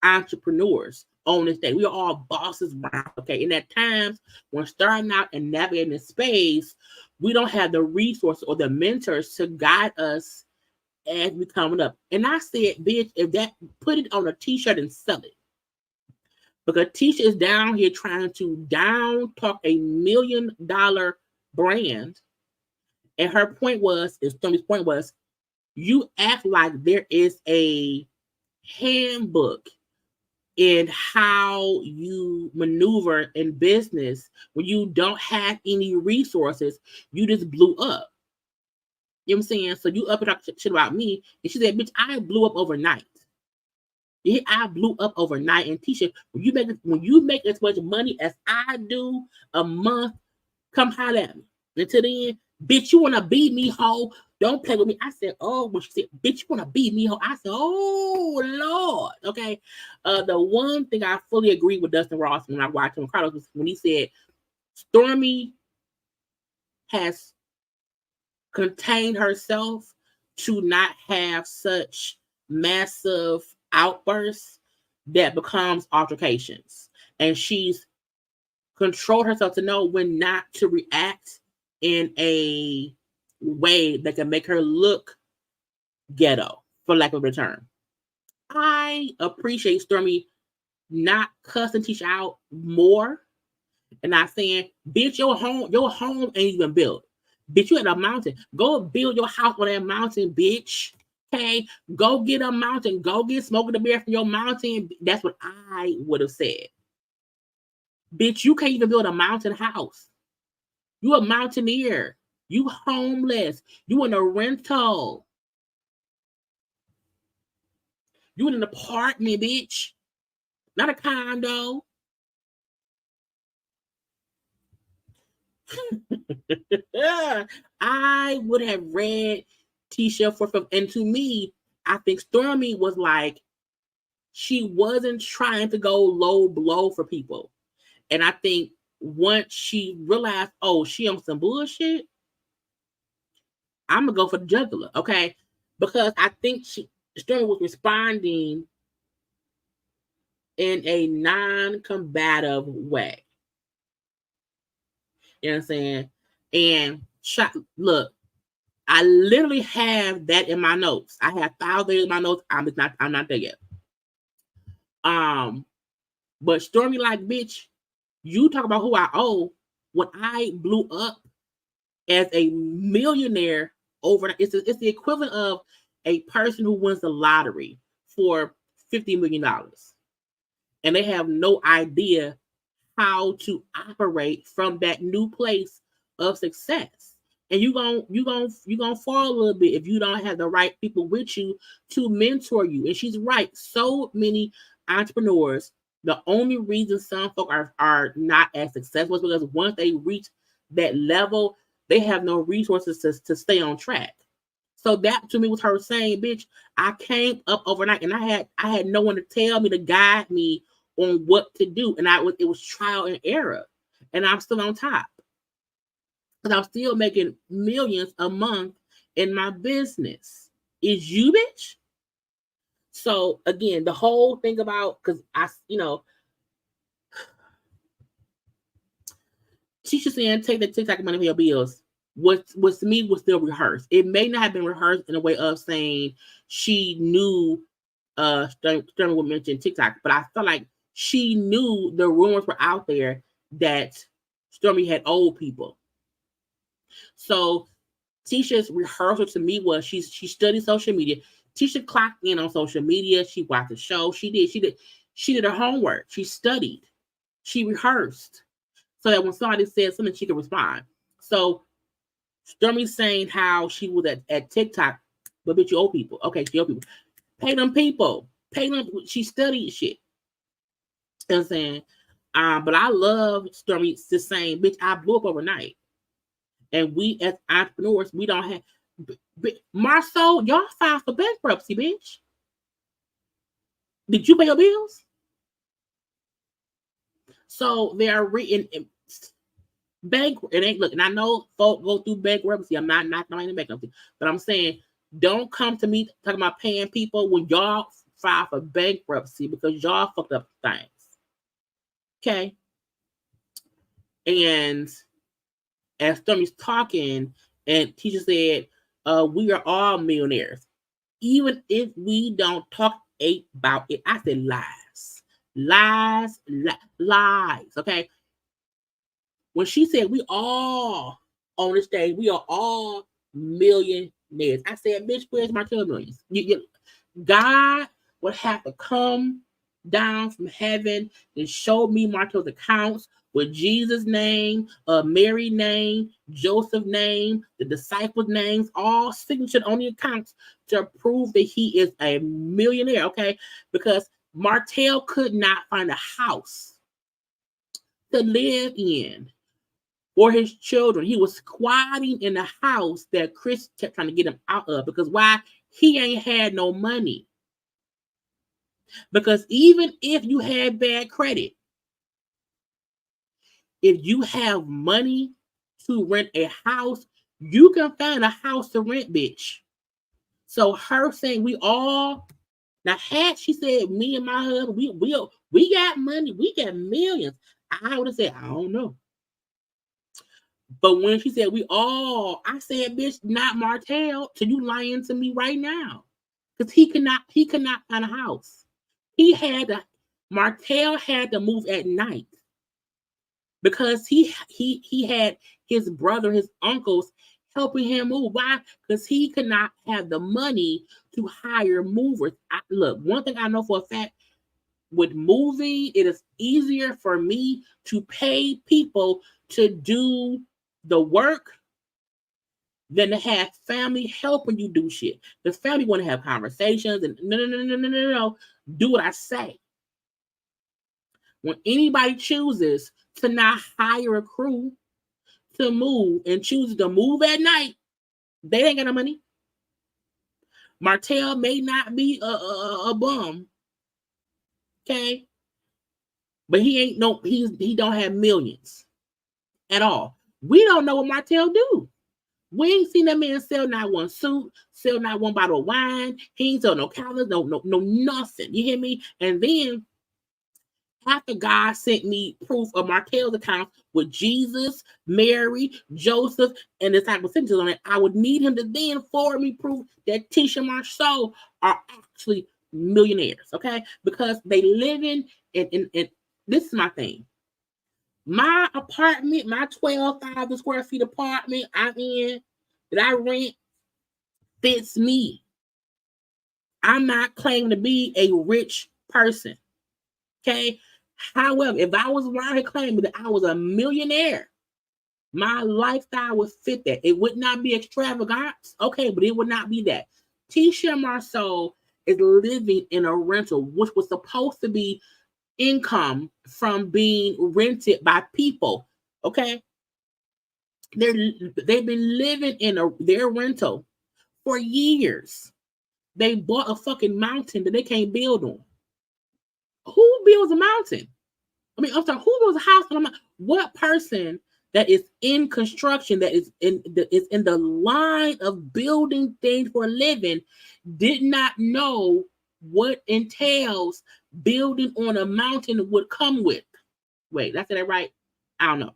Speaker 1: entrepreneurs on this day. We are all bosses, okay? And at times when starting out and navigating this space, we don't have the resources or the mentors to guide us as we coming up. And I said, bitch, if that, put it on a t-shirt and sell it. Because Tisha is down here trying to down talk $1 million brand. And her point was, Stormi's point was, you act like there is a handbook in how you maneuver in business when you don't have any resources. You just blew up. You know what I'm saying? So you up and talk shit about me. And she said, bitch, I blew up overnight. Yeah, I blew up overnight. And Tisha, when you make as much money as I do a month, come holler at me. Until then, bitch, you wanna beat me, hoe? Don't play with me. I said, oh, when she said, bitch, you wanna beat me, hoe? I said, oh Lord. Okay. The one thing I fully agree with Dustin Ross when I watched him Carlos was when he said Stormi has contained herself to not have such massive outbursts that becomes altercations. And she's controlled herself to know when not to react in a way that can make her look ghetto, for lack of a term. I appreciate Stormi not cussing Tisha out more and not saying, bitch, your home ain't even built. Bitch, you at a mountain. Go build your house on that mountain, bitch. Okay, go get a mountain. Go get Smoking the Bear from your mountain. That's what I would have said. Bitch, you can't even build a mountain house. You a mountaineer. You homeless. You in a rental. You in an apartment, bitch. Not a condo. I would have read Tisha for, and to me, I think Stormi was like, she wasn't trying to go low blow for people. And I think once she realized, oh, she on some bullshit, I'm gonna go for the jugular, okay? Because I think Stormi was responding in a non-combative way. You know what I'm saying? And look, I literally have that in my notes. I have thousands in my notes. I'm not there yet. But Stormi, like, bitch, you talk about who I owe when I blew up as a millionaire over. It's the equivalent of a person who wins the lottery for $50 million, and they have no idea how to operate from that new place of success. And you gonna fall a little bit if you don't have the right people with you to mentor you. And she's right. So many entrepreneurs, the only reason some folk are not as successful is because once they reach that level, they have no resources to stay on track. So that to me was her saying, bitch, I came up overnight and I had no one to tell me, to guide me on what to do. And it was trial and error. And I'm still on top. Because I'm still making millions a month in my business. Is you, bitch? So again, the whole thing about, because Tisha saying take the TikTok money for your bills. What to me was still rehearsed. It may not have been rehearsed in a way of saying she knew Stormi would mention TikTok, but I felt like she knew the rumors were out there that Stormi had old people. So Tisha's rehearsal to me was she studied social media. Tisha clocked in on social media. She watched the show. She did her homework. She studied. She rehearsed so that when somebody said something, she could respond. So Stormi's saying how she was at TikTok, but bitch, you old people. Okay, she old people. Pay them people. Pay them. She studied shit. You know what I'm saying? But I love Stormi just saying, bitch, I blew up overnight. And we as entrepreneurs, we don't have. Marceau, y'all filed for bankruptcy, bitch. Did you pay your bills? So they are written bank. It ain't look, and I know folk go through bankruptcy. I'm not knocking on bankruptcy, but I'm saying don't come to me talking about paying people when y'all file for bankruptcy because y'all fucked up things. Okay. And as Stormi's talking, and Tisha said, we are all millionaires. Even if we don't talk about it. I said lies. Lies. Okay. When she said we all on this stage, we are all millionaires. I said, bitch, where's my 2 millions? God would have to come down from heaven and showed me Martell's accounts with Jesus' name, Mary's name, Joseph's name, the disciples' names, all signature on the accounts to prove that he is a millionaire, okay? Because Martell could not find a house to live in for his children. He was squatting in the house that Chris kept trying to get him out of, because why? He ain't had no money. Because even if you had bad credit, if you have money to rent a house, you can find a house to rent, bitch. So her saying we all, now had she said me and my husband, we got money, we got millions, I would have said, I don't know. But when she said we all, I said, bitch, not Martell. So you lying to me right now. Because he could not find a house. Martell had to move at night. Because he had his brother, his uncles helping him move. Why? Because he could not have the money to hire movers. Look, one thing I know for a fact, with moving, it is easier for me to pay people to do the work than to have family helping you do shit. The family want to have conversations and no, do what I say. When anybody chooses to not hire a crew to move and chooses to move at night, they ain't got no money. Martell may not be a bum, okay, but he don't have millions at all. We don't know what Martell do. We ain't seen that man sell not one suit, sell not one bottle of wine. He ain't sell no calendars, no nothing. You hear me? And then after God sent me proof of Martell's account with Jesus, Mary, Joseph, and the disciple signatures on it, I would need him to then forward me proof that Tisha and Marceau are actually millionaires, okay? Because they live in this is my thing. My apartment, my 12,000 square feet apartment I'm in, that I rent, fits me. I'm not claiming to be a rich person, okay? However, if I was around here claiming that I was a millionaire, my lifestyle would fit that. It would not be extravagant, okay, but it would not be that. Tisha Marceau is living in a rental, which was supposed to be income from being rented by people, okay? They've been living in their rental for years. They bought a fucking mountain that they can't build on. Who builds a mountain? I mean, I'm sorry, who builds a house on a mountain? What person that is in construction, that is in the line of building things for a living, did not know what entails building on a mountain would come with? Wait, did I say that right? I don't know.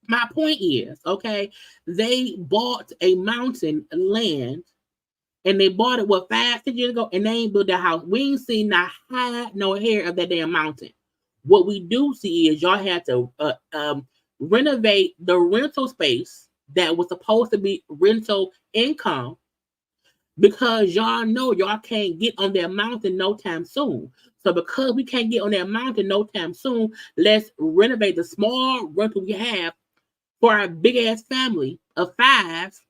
Speaker 1: My point is, okay, they bought a mountain land, and they bought it 5-6 years ago, and they ain't built their house. We ain't seen not hide no hair of that damn mountain. What we do see is y'all had to renovate the rental space that was supposed to be rental income, because y'all know y'all can't get on that mountain no time soon. So because we can't get on that mountain no time soon, let's renovate the small rental we have for our big ass family of 5.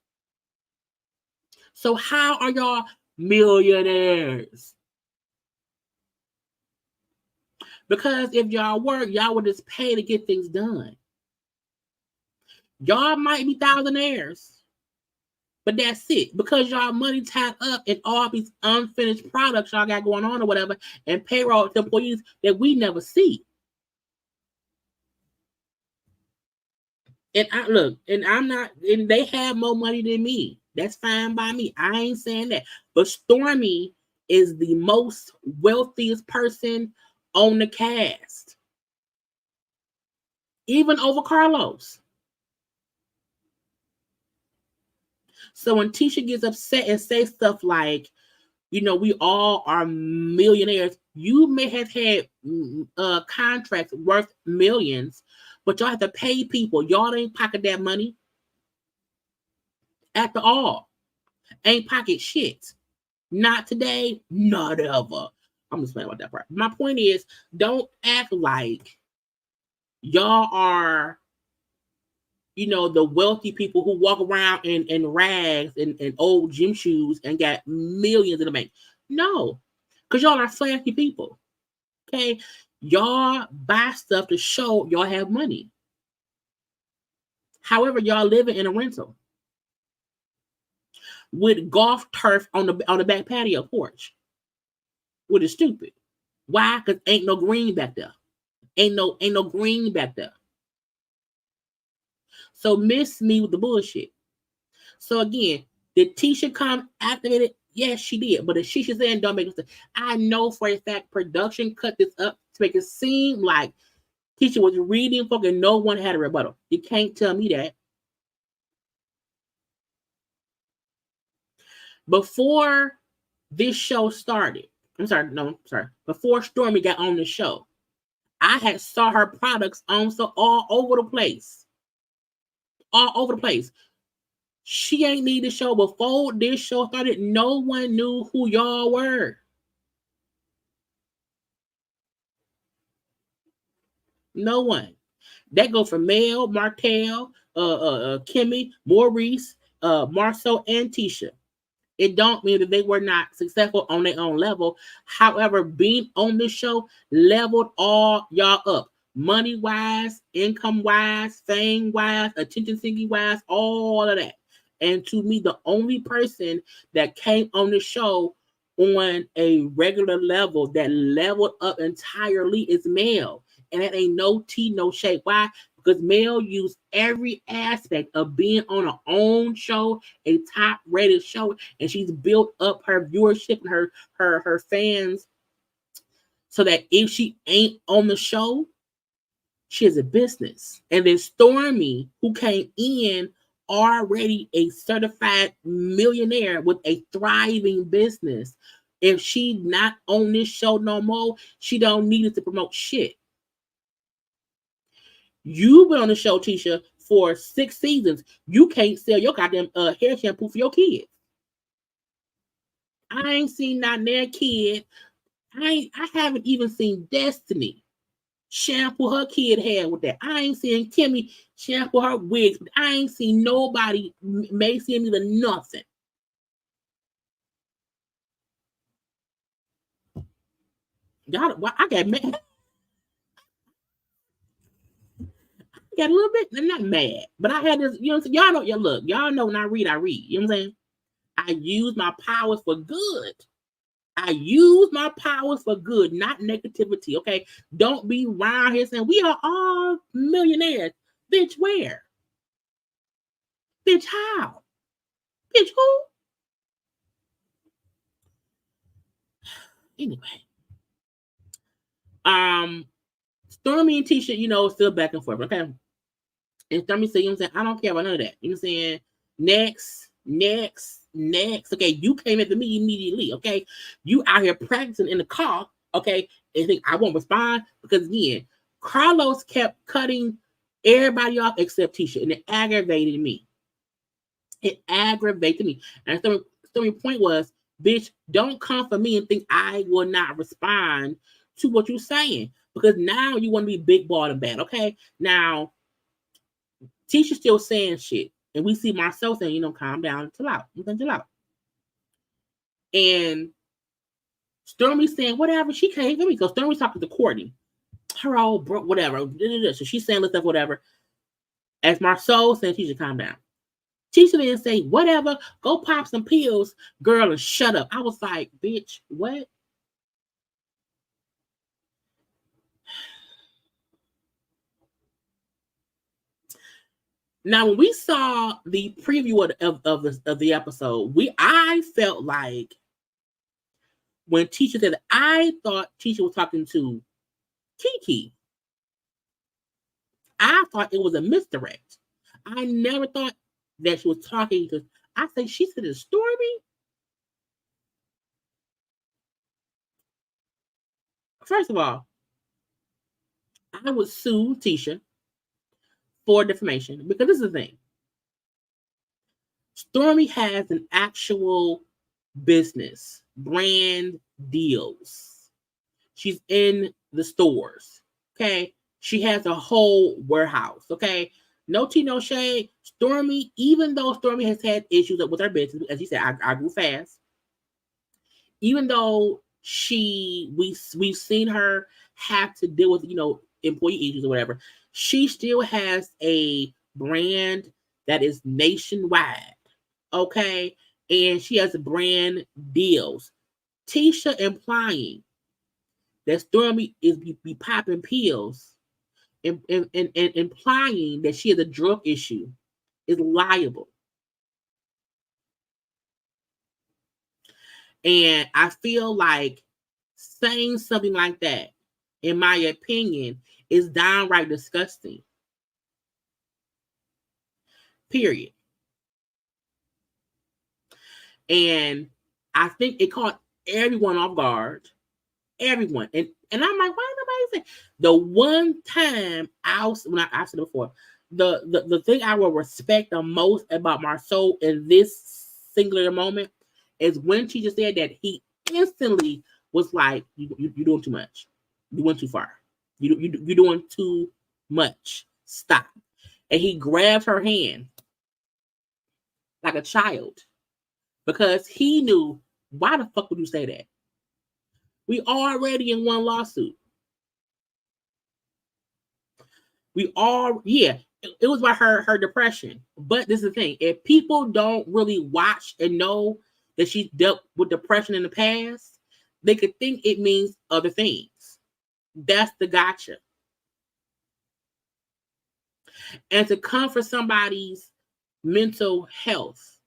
Speaker 1: So how are y'all millionaires? Because if y'all work, y'all would just pay to get things done. Y'all might be thousandaires, but that's it. Because y'all money tied up in all these unfinished products y'all got going on or whatever, and payroll to employees that we never see. And and they have more money than me. That's fine by me. I ain't saying that. But Stormi is the most wealthiest person on the cast, even over Carlos. So when Tisha gets upset and says stuff like, we all are millionaires, you may have had contracts worth millions, but y'all have to pay people. Y'all ain't pocket that money at all. Ain't pocket shit. Not today, not ever. I'm just playing about that part. My point is, don't act like y'all are, the wealthy people who walk around in rags and old gym shoes and got millions in the bank. No, because y'all are flashy people. Okay, y'all buy stuff to show y'all have money. However, y'all living in a rental with golf turf on the back patio porch, which is stupid. Why? Because ain't no green back there. Ain't no green back there. So miss me with the bullshit. So again, did Tisha come activate it? Yes, she did. But if she's saying don't make it, I know for a fact production cut this up to make it seem like Tisha was reading fucking no one had a rebuttal. You can't tell me that. Before this show started, before Stormi got on the show, I had saw her products on all over the place. All over the place. She ain't need the show. Before this show started, no one knew who y'all were. No one. That go for Mel, Martell, Kimmy, Maurice, Marceau, and Tisha. It don't mean that they were not successful on their own level. However, being on this show leveled all y'all up. Money-wise, income-wise, fame-wise, attention-seeking-wise, all of that. And to me, the only person that came on the show on a regular level that leveled up entirely is Mel. And that ain't no tea, no shade. Why? Because Mel used every aspect of being on her own show, a top-rated show, and she's built up her viewership and her fans so that if she ain't on the show, she has a business. And then Stormi, who came in already a certified millionaire with a thriving business, if she not on this show no more, she don't need it to promote shit. You've been on the show, Tisha, for 6 seasons. You can't sell your goddamn hair shampoo for your kids. I ain't seen not their kid. I haven't even seen Destiny shampoo her kid hair with that. I ain't seen Kimmy shampoo her wigs. I ain't seen nobody Macy and either nothing. Y'all, I got mad. I got a little bit, I'm not mad, but I had this, y'all know, y'all know when I read, you know what I'm saying? I use my powers for good. I use my powers for good, not negativity, okay? Don't be around here saying, we are all millionaires. Bitch, where? Bitch, how? Bitch, who? Anyway. Stormi and Tisha, still back and forth, okay? And Stormi said, I don't care about none of that. You know what I'm saying? Next. Okay, you came after me immediately, okay? You out here practicing in the car, okay? And think I won't respond because, again, Carlos kept cutting everybody off except Tisha, and it aggravated me. And Stormi's point was, bitch, don't come for me and think I will not respond to what you're saying because now you want to be big ball and bad, okay? Now, Tisha's still saying shit. And we see Marcel saying, calm down, chill out. And Stormi's saying, whatever, she can't hear me. So Stormi's talking to Courtney. Her old bro, whatever. So she's saying stuff, whatever. As Marcel saying, Tisha, calm down. Tisha didn't say, whatever, go pop some pills, girl, and shut up. I was like, bitch, what? Now, when we saw the preview of the episode, I felt like when Tisha said, I thought Tisha was talking to Kiki. I thought it was a misdirect. I never thought that she was talking to. I think she said it's Stormi. First of all, I would sue Tisha for defamation because this is the thing. Stormi has an actual business, brand deals. She's in the stores. Okay. She has a whole warehouse. Okay. No tea, no shade. Stormi, even though Stormi has had issues with her business, as you said, I grew fast. Even though we've seen her have to deal with, employee issues or whatever, she still has a brand that is nationwide. Okay. And she has brand deals. Tisha implying that Stormi is be popping pills and implying that she has a drug issue is liable. And I feel like saying something like that, in my opinion, is downright disgusting. Period. And I think it caught everyone off guard. Everyone. And I'm like, why nobody say? The one time I've said it before, the thing I will respect the most about Marceau in this singular moment is when she just said that he instantly was like, you're doing too much. You went too far. You're doing too much. Stop. And he grabbed her hand like a child because he knew, why the fuck would you say that? We already in one lawsuit. It was about her depression. But this is the thing. If people don't really watch and know that she dealt with depression in the past, they could think it means other things. That's the gotcha. And to come for somebody's mental health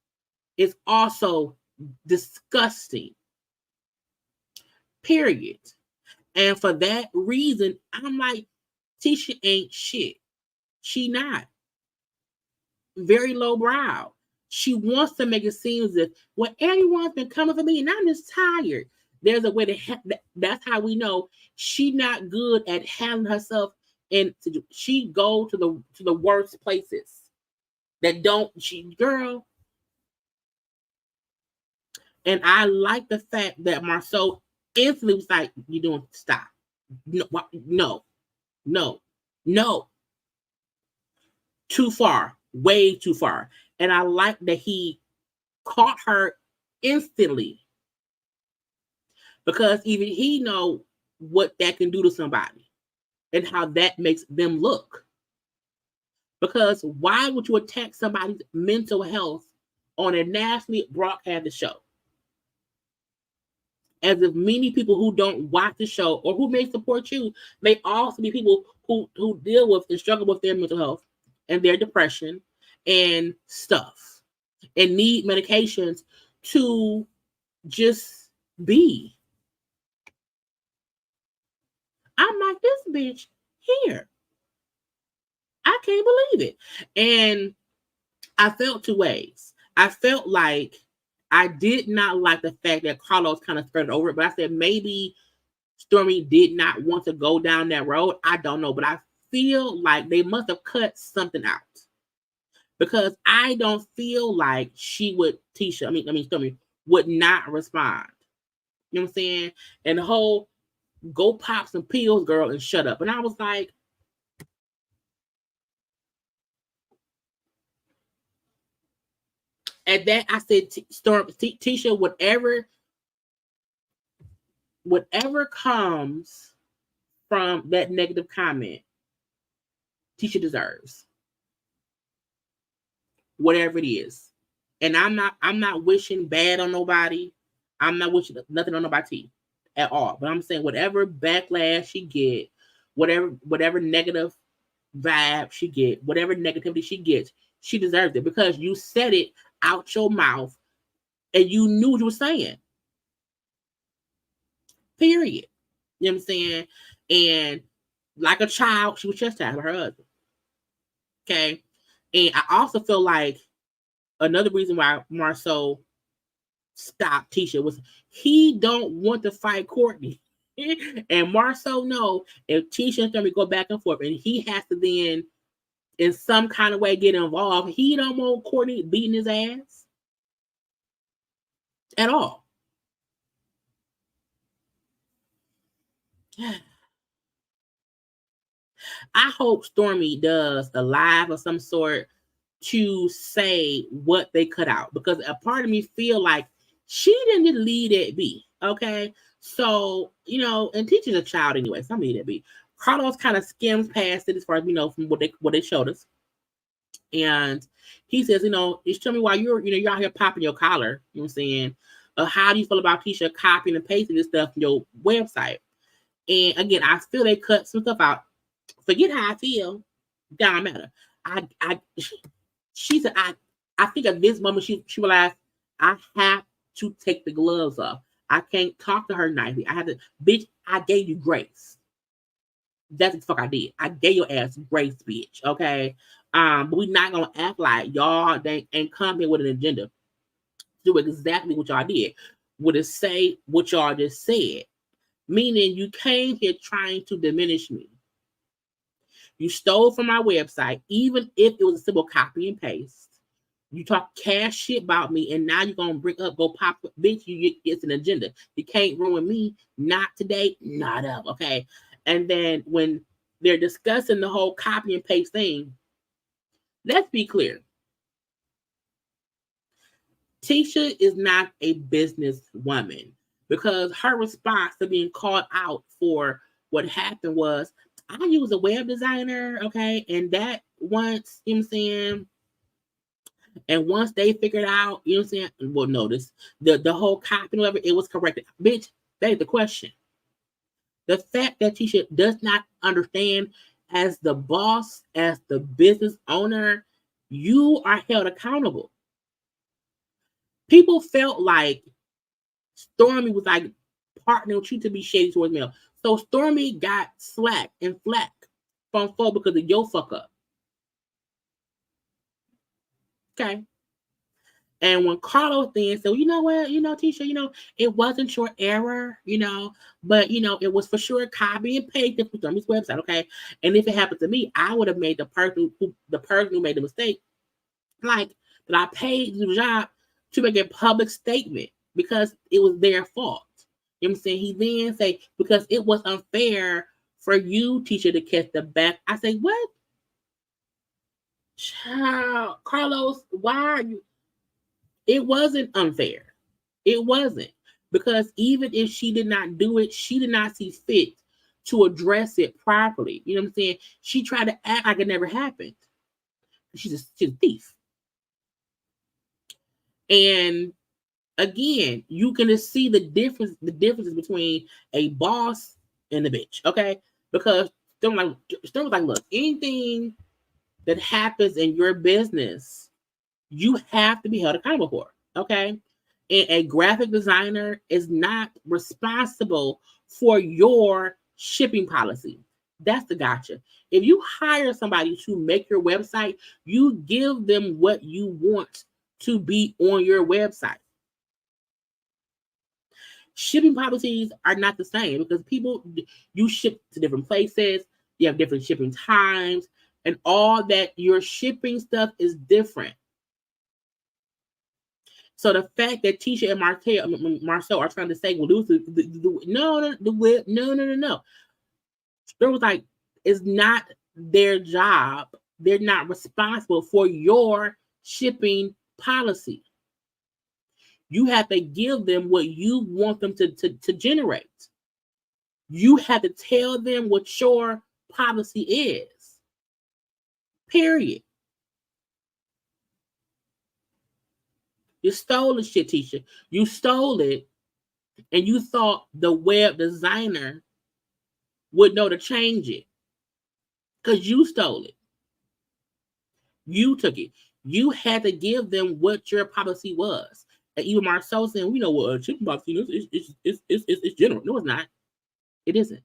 Speaker 1: is also disgusting. Period. And for that reason, I'm like, Tisha ain't shit. She not. Very lowbrow. She wants to make it seem as if, well, everyone's been coming for me and I'm just tired. There's a way to that's how we know she not good at handling herself, and she go to the worst places that don't girl. And I like the fact that Marceau instantly was like, you doing, stop. No. Too far. Way too far. And I like that he caught her instantly. Because even he know what that can do to somebody and how that makes them look. Because why would you attack somebody's mental health on a nationally broadcasted show? As if many people who don't watch the show or who may support you may also be people who deal with and struggle with their mental health and their depression and stuff and need medications to just be. I'm like, this bitch here. I can't believe it. And I felt two ways. I felt like I did not like the fact that Carlos kind of skirted over it, but I said maybe Stormi did not want to go down that road. I don't know, but I feel like they must have cut something out because I don't feel like Stormi would not respond. You know what I'm saying? And the whole go pop some pills, girl, and shut up. And I was like, at that, I said, Tisha, whatever comes from that negative comment, Tisha deserves. Whatever it is. And I'm not wishing bad on nobody. I'm not wishing nothing on nobody at all. But I'm saying whatever backlash she get, whatever negative vibe she get, whatever negativity she gets, she deserves it because you said it out your mouth and you knew what you were saying. Period. You know what I'm saying? And like a child, she was chastised by her husband. Okay. And I also feel like another reason why Marceau stopped Tisha was he don't want to fight Courtney. And Marceau know if Tisha and Stormi go back and forth and he has to then in some kind of way get involved, he don't want Courtney beating his ass at all. I hope Stormy does a live of some sort to say what they cut out, because a part of me feel like she didn't just leave it be. Okay. So, and teaching a child anyway, so I'm leave it be. Carlos kind of skims past it as far as from what they showed us. And he says, it's tell me why you're out here popping your collar, you know what I'm saying? How do you feel about Tisha copying and pasting this stuff from your website? And again, I feel they cut some stuff out. Forget how I feel. Doesn't matter. She said, I think at this moment she realized I have to take the gloves off. I can't talk to her nicely. I have to, bitch, I gave you grace. That's what the fuck I did. I gave your ass grace, bitch. Okay. But we not gonna act like y'all ain't come here with an agenda. Do exactly what y'all did. Would it say what y'all just said? Meaning you came here trying to diminish me. You stole from my website, even if it was a simple copy and paste. You talk cash shit about me, and now you're gonna go pop, bitch. It's an agenda. You can't ruin me. Not today, not up. Okay. And then when they're discussing the whole copy and paste thing, let's be clear. Tisha is not a business woman, because her response to being called out for what happened was, I use a web designer, okay, and that once, you know what I'm saying, and once they figured out, you know what I'm saying, well, notice the whole copy, whatever, it was corrected. Bitch, that is the question. The fact that Tisha does not understand, as the boss, as the business owner, you are held accountable. People felt like Stormy was like partnering with you to be shady towards me. So Stormy got slack and flack from folk because of your fuck up. Okay. And when Carlos then said, well, you know what, Tisha, it wasn't your error, but it was for sure copy and paste from Stormy's website, okay? And if it happened to me, I would have made the person who made the mistake, like, that I paid the job to make a public statement because it was their fault. You know what I'm saying? He then say, because it was unfair for you, Tisha, to catch the back. I say, what? Child, Carlos, why are you? It wasn't unfair. It wasn't. Because even if she did not do it, she did not see fit to address it properly. You know what I'm saying? She tried to act like it never happened. She's a thief. And again, you can just see the differences between a boss and a bitch, okay? Because Storm was like, look, anything that happens in your business, you have to be held accountable for, okay? And a graphic designer is not responsible for your shipping policy. That's the gotcha. If you hire somebody to make your website, you give them what you want to be on your website. Shipping policies are not the same because you ship to different places, you have different shipping times, and all that. Your shipping stuff is different. So the fact that Tisha and Marcel are trying to say, well, no. There was like, it's not their job. They're not responsible for your shipping policy. You have to give them what you want them to generate. You have to tell them what your policy is. Period. You stole the shit, Tisha. You stole it, and you thought the web designer would know to change it. Because you stole it. You took it. You had to give them what your policy was. And even Marcel saying, we know what a shipping policy is. It's general. No, it's not. It isn't.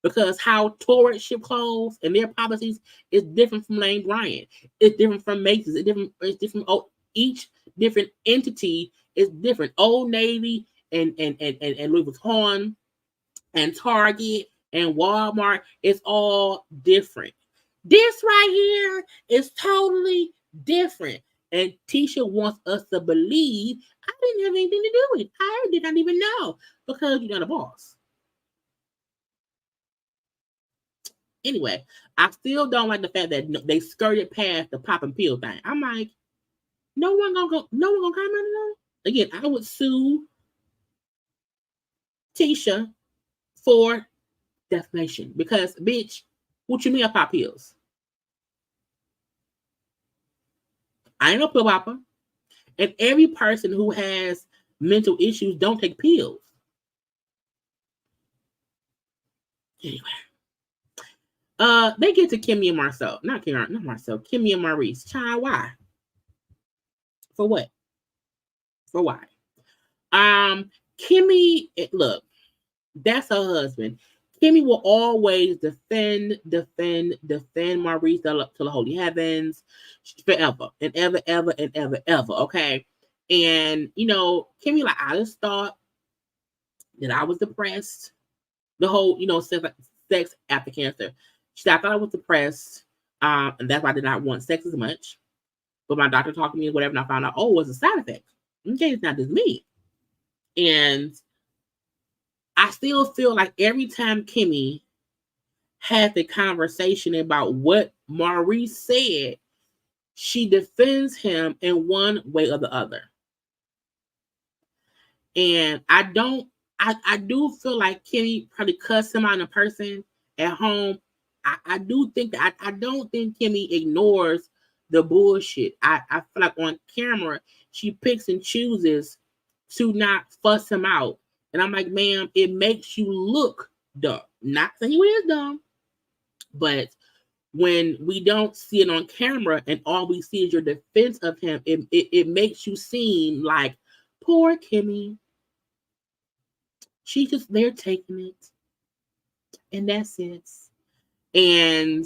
Speaker 1: Because how Torrid ship clothes and their policies is different from Lane Bryant. It's different from Macy's. It's different. Oh, each different entity is different. Old Navy and Louis Vuitton and Target and Walmart is all different. This right here is totally different. And Tisha wants us to believe I didn't have anything to do with it. I did not even know because you're not a boss. Anyway, I still don't like the fact that they skirted past the pop and pill thing. I'm like, no one gonna comment on it. Again, I would sue Tisha for defamation because, bitch, what you mean I pop pills? I ain't no pill popper. And every person who has mental issues don't take pills. Anyway. They get to Kimmy and Marcel. Not Marcel. Kimmy and Maurice. Child, why? For what? For why? Kimmy, look, that's her husband. Kimmy will always defend Maurice to the holy heavens forever and ever. Okay. And, you know, Kimmy, like, I just thought that I was depressed. The whole, you know, sex after cancer. She said, I thought I was depressed. And that's why I did not want sex as much. But my doctor talked to me or whatever, and I found out, oh, it was a side effect. Okay, it's not just me. And I still feel like every time Kimmy had the conversation about what Maurice said, she defends him in one way or the other. And I do feel like Kimmy probably cussed him out in person at home. I do think that I don't think Kimmy ignores the bullshit. I feel like on camera, she picks and chooses to not fuss him out. And I'm like, ma'am, it makes you look dumb. Not saying you is dumb, but when we don't see it on camera and all we see is your defense of him, it makes you seem like poor Kimmy. She's just there taking it. And that's it. And,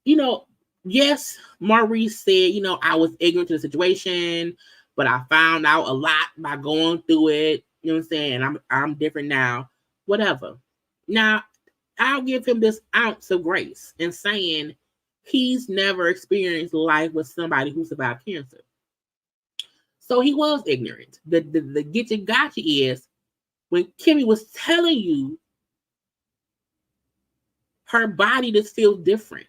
Speaker 1: you know, yes, Maurice said, you know, I was ignorant to the situation, but I found out a lot by going through it. You know what I'm saying? I'm different now. Whatever. Now, I'll give him this ounce of grace in saying he's never experienced life with somebody who survived cancer. So he was ignorant. The get you gotcha is when Kimmy was telling you her body just feels different.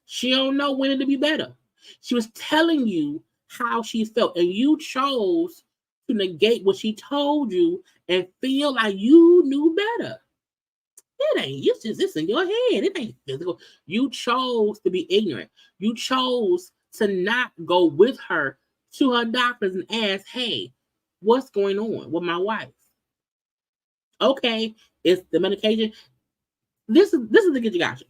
Speaker 1: She don't know when to be better. She was telling you how she felt, and you chose to negate what she told you and feel like you knew better. It ain't. It's in your head. It ain't physical. You chose to be ignorant. You chose to not go with her to her doctors and ask, hey, what's going on with my wife? Okay, it's the medication. This is the get you gotcha.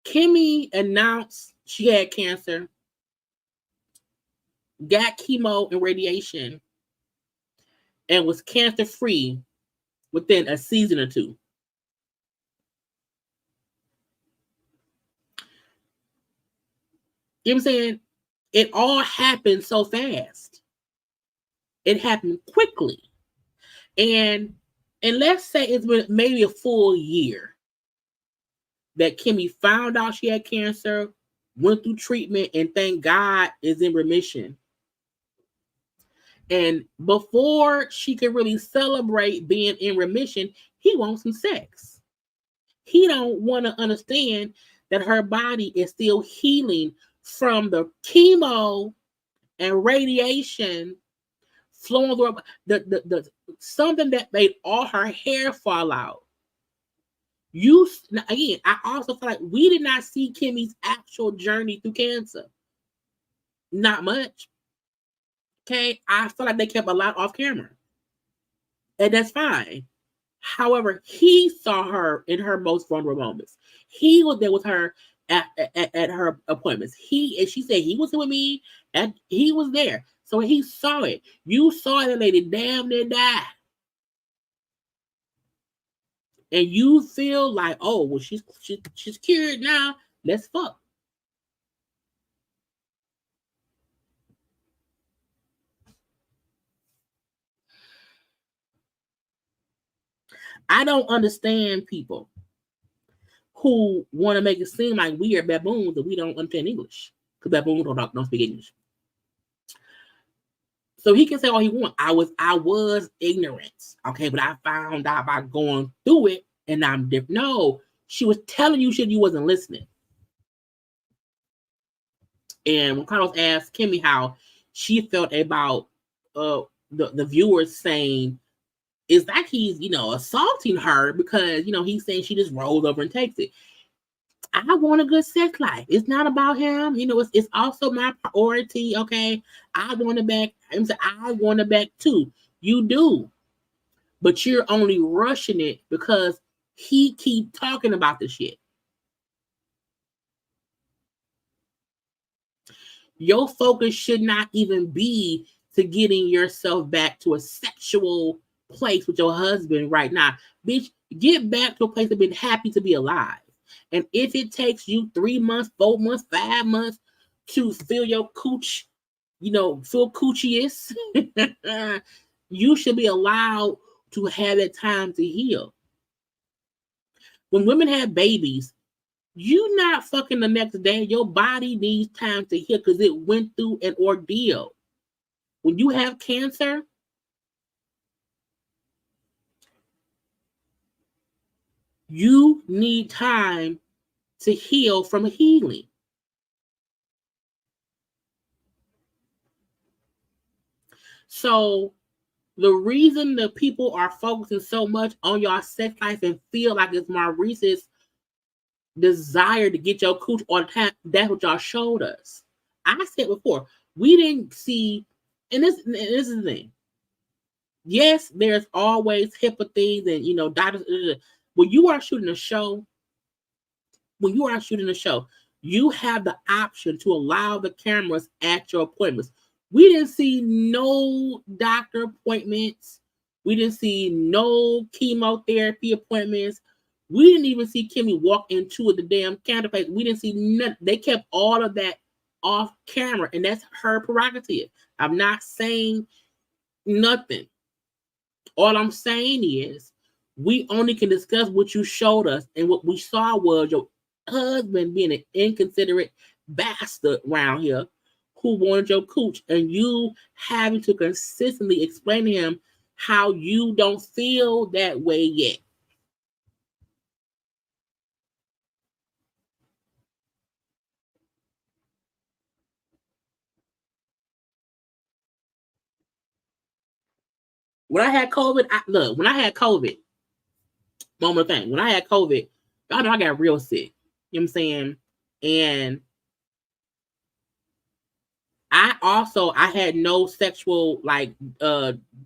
Speaker 1: Kimmy announced she had cancer, got chemo and radiation, and was cancer free within a season or two. You know what I'm saying? It all happened so fast. It happened quickly. And let's say it's been maybe a full year that Kimmy found out she had cancer, went through treatment, and thank God is in remission. And before she could really celebrate being in remission, he wants some sex. He don't want to understand that her body is still healing from the chemo and radiation flowing through the something that made all her hair fall out. Again, I also feel like we did not see Kimmy's actual journey through cancer. Not much. Okay, I feel like they kept a lot off camera. And that's fine. However, he saw her in her most vulnerable moments. He was there with her at her appointments. And she said he was with me, and he was there. So he saw it. You saw that lady damn near die. And you feel like, oh, well, she's cured now. Let's fuck. I don't understand people who want to make it seem like we are baboons and we don't understand English. Because baboons don't speak English. So he can say all he wants. I was ignorant. Okay, but I found out by going through it and I'm different. No, she was telling you shit you wasn't listening. And when Carlos asked Kimmy how she felt about the viewers saying it's like he's, assaulting her because, he's saying she just rolls over and takes it. I want a good sex life. It's not about him. It's also my priority. Okay. I want it back. I want it back too. You do. But you're only rushing it because he keep talking about the shit. Your focus should not even be to getting yourself back to a sexual place with your husband right now. Bitch, get back to a place of being happy to be alive. And if it takes you 3 months, 4 months, 5 months to feel your cooch, feel coochiest, you should be allowed to have that time to heal. When women have babies, you not fucking the next day. Your body needs time to heal because it went through an ordeal. When you have cancer, you need time to heal from healing. So the reason that people are focusing so much on your sex life and feel like it's Maurice's desire to get your cooch all the time, that's what y'all showed us. I said before, we didn't see, and this is the thing. Yes, there's always HIPAA things and doctors. When you are shooting a show, you have the option to allow the cameras at your appointments. We didn't see no doctor appointments. We didn't see no chemotherapy appointments. We didn't even see Kimmy walk into the damn counter place. We didn't see nothing. They kept all of that off camera, and that's her prerogative. I'm not saying nothing. All I'm saying is we only can discuss what you showed us, and what we saw was your husband being an inconsiderate bastard around here who wanted your cooch, and you having to consistently explain to him how you don't feel that way yet. When I had COVID, when I had COVID, moment thing, when I had COVID, y'all know I got real sick. You know what I'm saying? And I had no sexual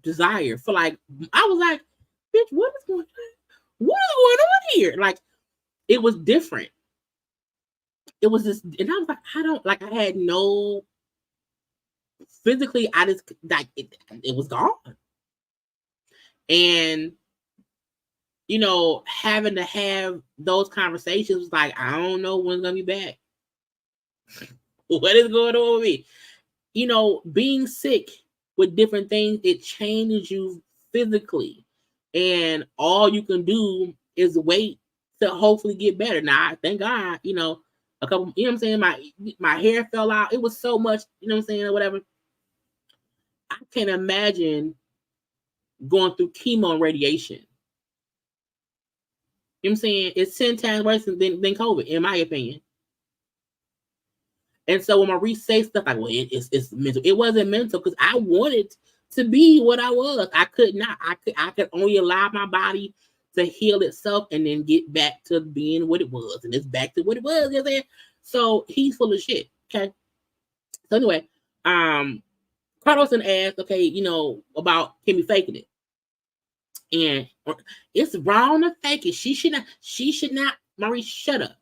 Speaker 1: desire for I was like, bitch, what is going on here? Like, it was different. It was just, and I was like, I had no physically, I just it was gone. And having to have those conversations was like, I don't know when it's gonna be back. What is going on with me? Being sick with different things, it changes you physically. And all you can do is wait to hopefully get better. Now, thank God, a couple, what I'm saying? My hair fell out. It was so much, what I'm saying, or whatever. I can't imagine going through chemo and radiation. You know what I'm saying? It's 10 times worse than COVID, in my opinion. And so when Maurice says stuff like, well, it's mental. It wasn't mental because I wanted to be what I was. I could not. I could only allow my body to heal itself and then get back to being what it was. And it's back to what it was. You know what I'm saying? So he's full of shit. Okay. So anyway, Carlson asked, okay, about Kimmy faking it. And it's wrong to fake it. She should not, Maurice, shut up.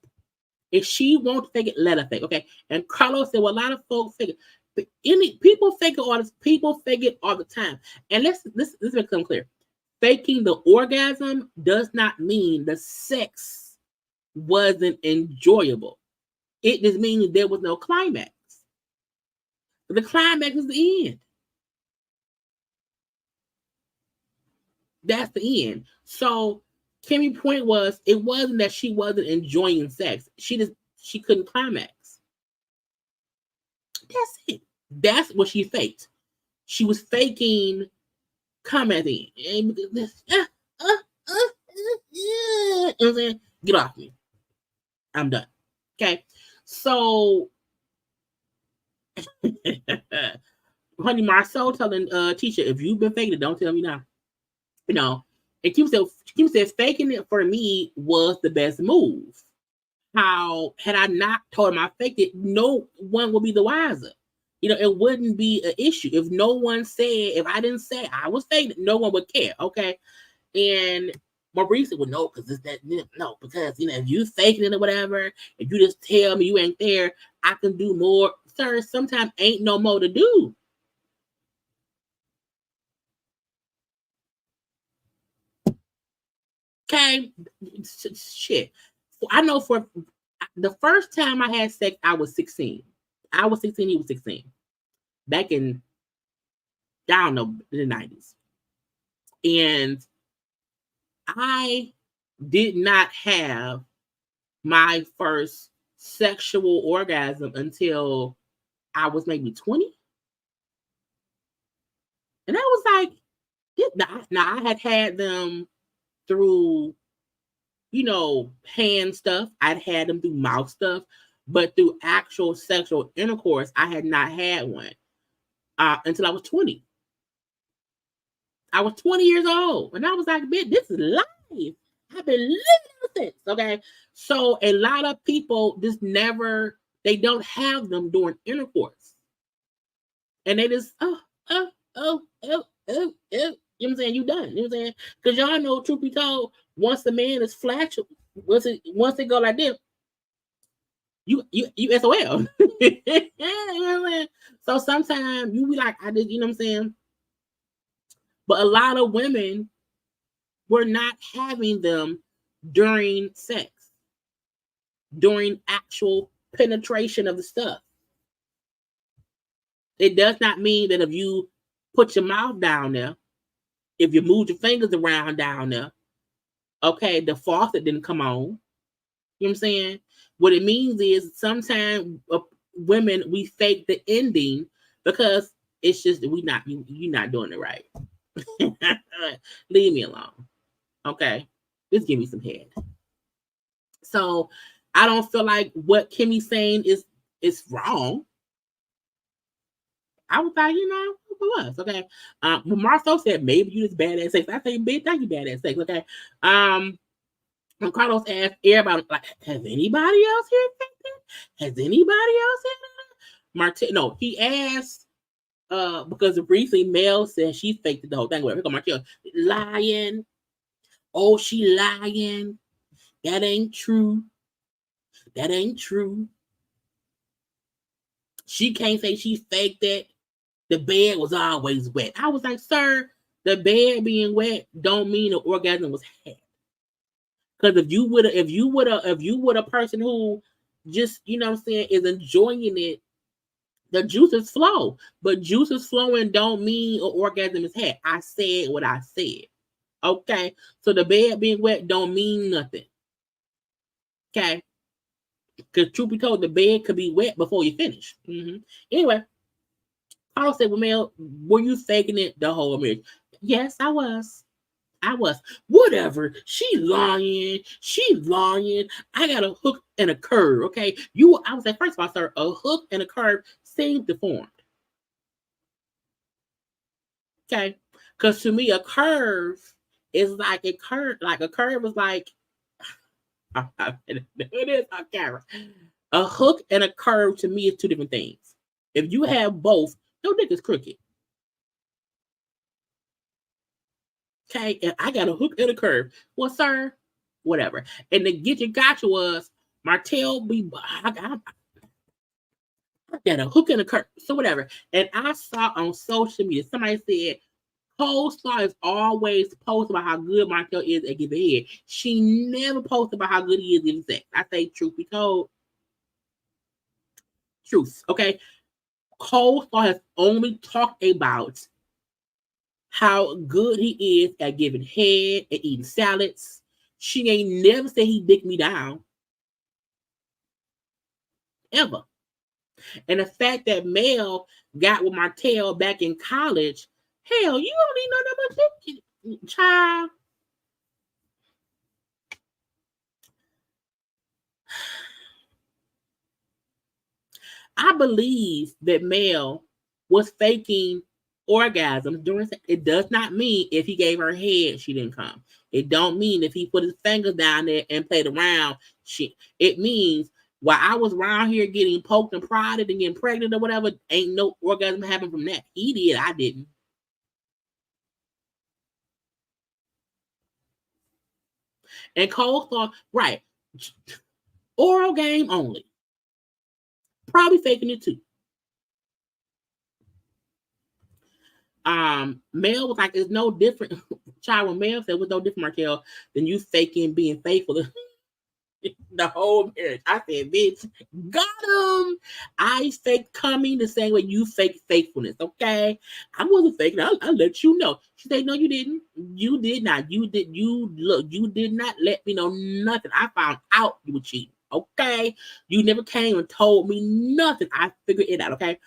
Speaker 1: If she won't fake it, let her fake. Okay. And Carlos said, well, a lot of folks fake it. People fake it all the time. And let's make something clear. Faking the orgasm does not mean the sex wasn't enjoyable. It just means there was no climax. The climax is the end. That's the end. So Kimmy's point was, it wasn't that she wasn't enjoying sex. She couldn't climax. That's it. That's what she faked. she was faking commenting. And this, get off me. I'm done. Okay. So, honey, Marcel telling Tisha, if you've been faking it, don't tell me now. You know, and Kim said faking it for me was the best move. How had I not told him I faked it, no one would be the wiser. You know, it wouldn't be an issue. If no one said, if I didn't say I was faking it, no one would care. Okay. And Maurice would know because it's that no, because you know, if you faking it or whatever, if you just tell me you ain't there, I can do more. Sir, sometimes ain't no more to do. Okay, shit. I know for the first time I had sex, I was 16. I was 16, he was 16. Back in, I don't know, the 90s. And I did not have my first sexual orgasm until I was maybe 20. And I was like, now I had them through, you know, hand stuff. I'd had them through mouth stuff, but through actual sexual intercourse, I had not had one until I was 20. I was 20 years old, and I was like, bitch, this is life. I've been living ever since. Okay. So a lot of people just never, they don't have them during intercourse. And they just, you know what I'm saying? You done. You know what I'm saying? Because y'all know, truth be told, once the man is flash, once it go like this, you SOL. You know what I'm saying? So sometimes you be like, I did, you know what I'm saying? But a lot of women were not having them during sex, during actual penetration of the stuff. It does not mean that if you put your mouth down there, if you move your fingers around down there, okay, the faucet didn't come on. You know what I'm saying? What it means is sometimes women, we fake the ending because it's just you're not doing it right. Leave me alone. Okay. Just give me some head. So I don't feel like what Kimmy's saying is wrong. I was like, you know, it was okay. But Marceau said maybe you just bad at sex. I say, bitch, thank you bad at sex. Okay. When Carlos asked everybody, like, has anybody else here faked it? Has anybody else here? No, he asked because recently Mel said she faked it the whole thing. Here go Martell lying. Oh, she lying. That ain't true. That ain't true. She can't say she faked it. The bed was always wet. I was like, sir, the bed being wet don't mean the orgasm was had. Because if you would a person who just, you know what I'm saying, is enjoying it, the juices flow. But juices flowing don't mean an orgasm is had. I said what I said. Okay. So the bed being wet don't mean nothing. Okay. Because truth be told, the bed could be wet before you finish. Anyway, Carl said, well, Mel, were you faking it the whole marriage? Yes, I was. Whatever. She lying. I got a hook and a curve. Okay. I was like, first of all, sir, a hook and a curve seem deformed. Okay. Because to me, a curve is like a curve. Like a curve is like it is on camera. A hook and a curve to me is two different things. If you have both, your dick is crooked. Okay, and I got a hook and a curve. Well, sir, whatever. And the get your gotcha was Martell I got a hook and a curve. So whatever. And I saw on social media, somebody said, Coleslaw is always posting about how good Martell is at giving head. She never posts about how good he is giving sex. I say truth be told. Truth. Okay. Coleslaw has only talked about how good he is at giving head and eating salads. She ain't never said he dicked me down. Ever. And the fact that Mel got with Martell back in college, hell, you don't need no that much child. I believe that Mel was faking orgasms during sex. It does not mean if he gave her head, she didn't come. It don't mean if he put his fingers down there and played around, it means while I was around here getting poked and prodded and getting pregnant or whatever, ain't no orgasm happened from that. He did, I didn't. And Cole thought, right, oral game only. Probably faking it too. Mel was like, it's no different. Child, when Mel said it was no different, Markel, than you faking being faithful the whole marriage. I said, bitch, got him. I fake coming the same way you fake faithfulness, okay? I wasn't faking. I'll let you know. She said, no, you didn't. You did not. You did not let me know nothing. I found out you were cheating, okay? You never came and told me nothing. I figured it out, okay?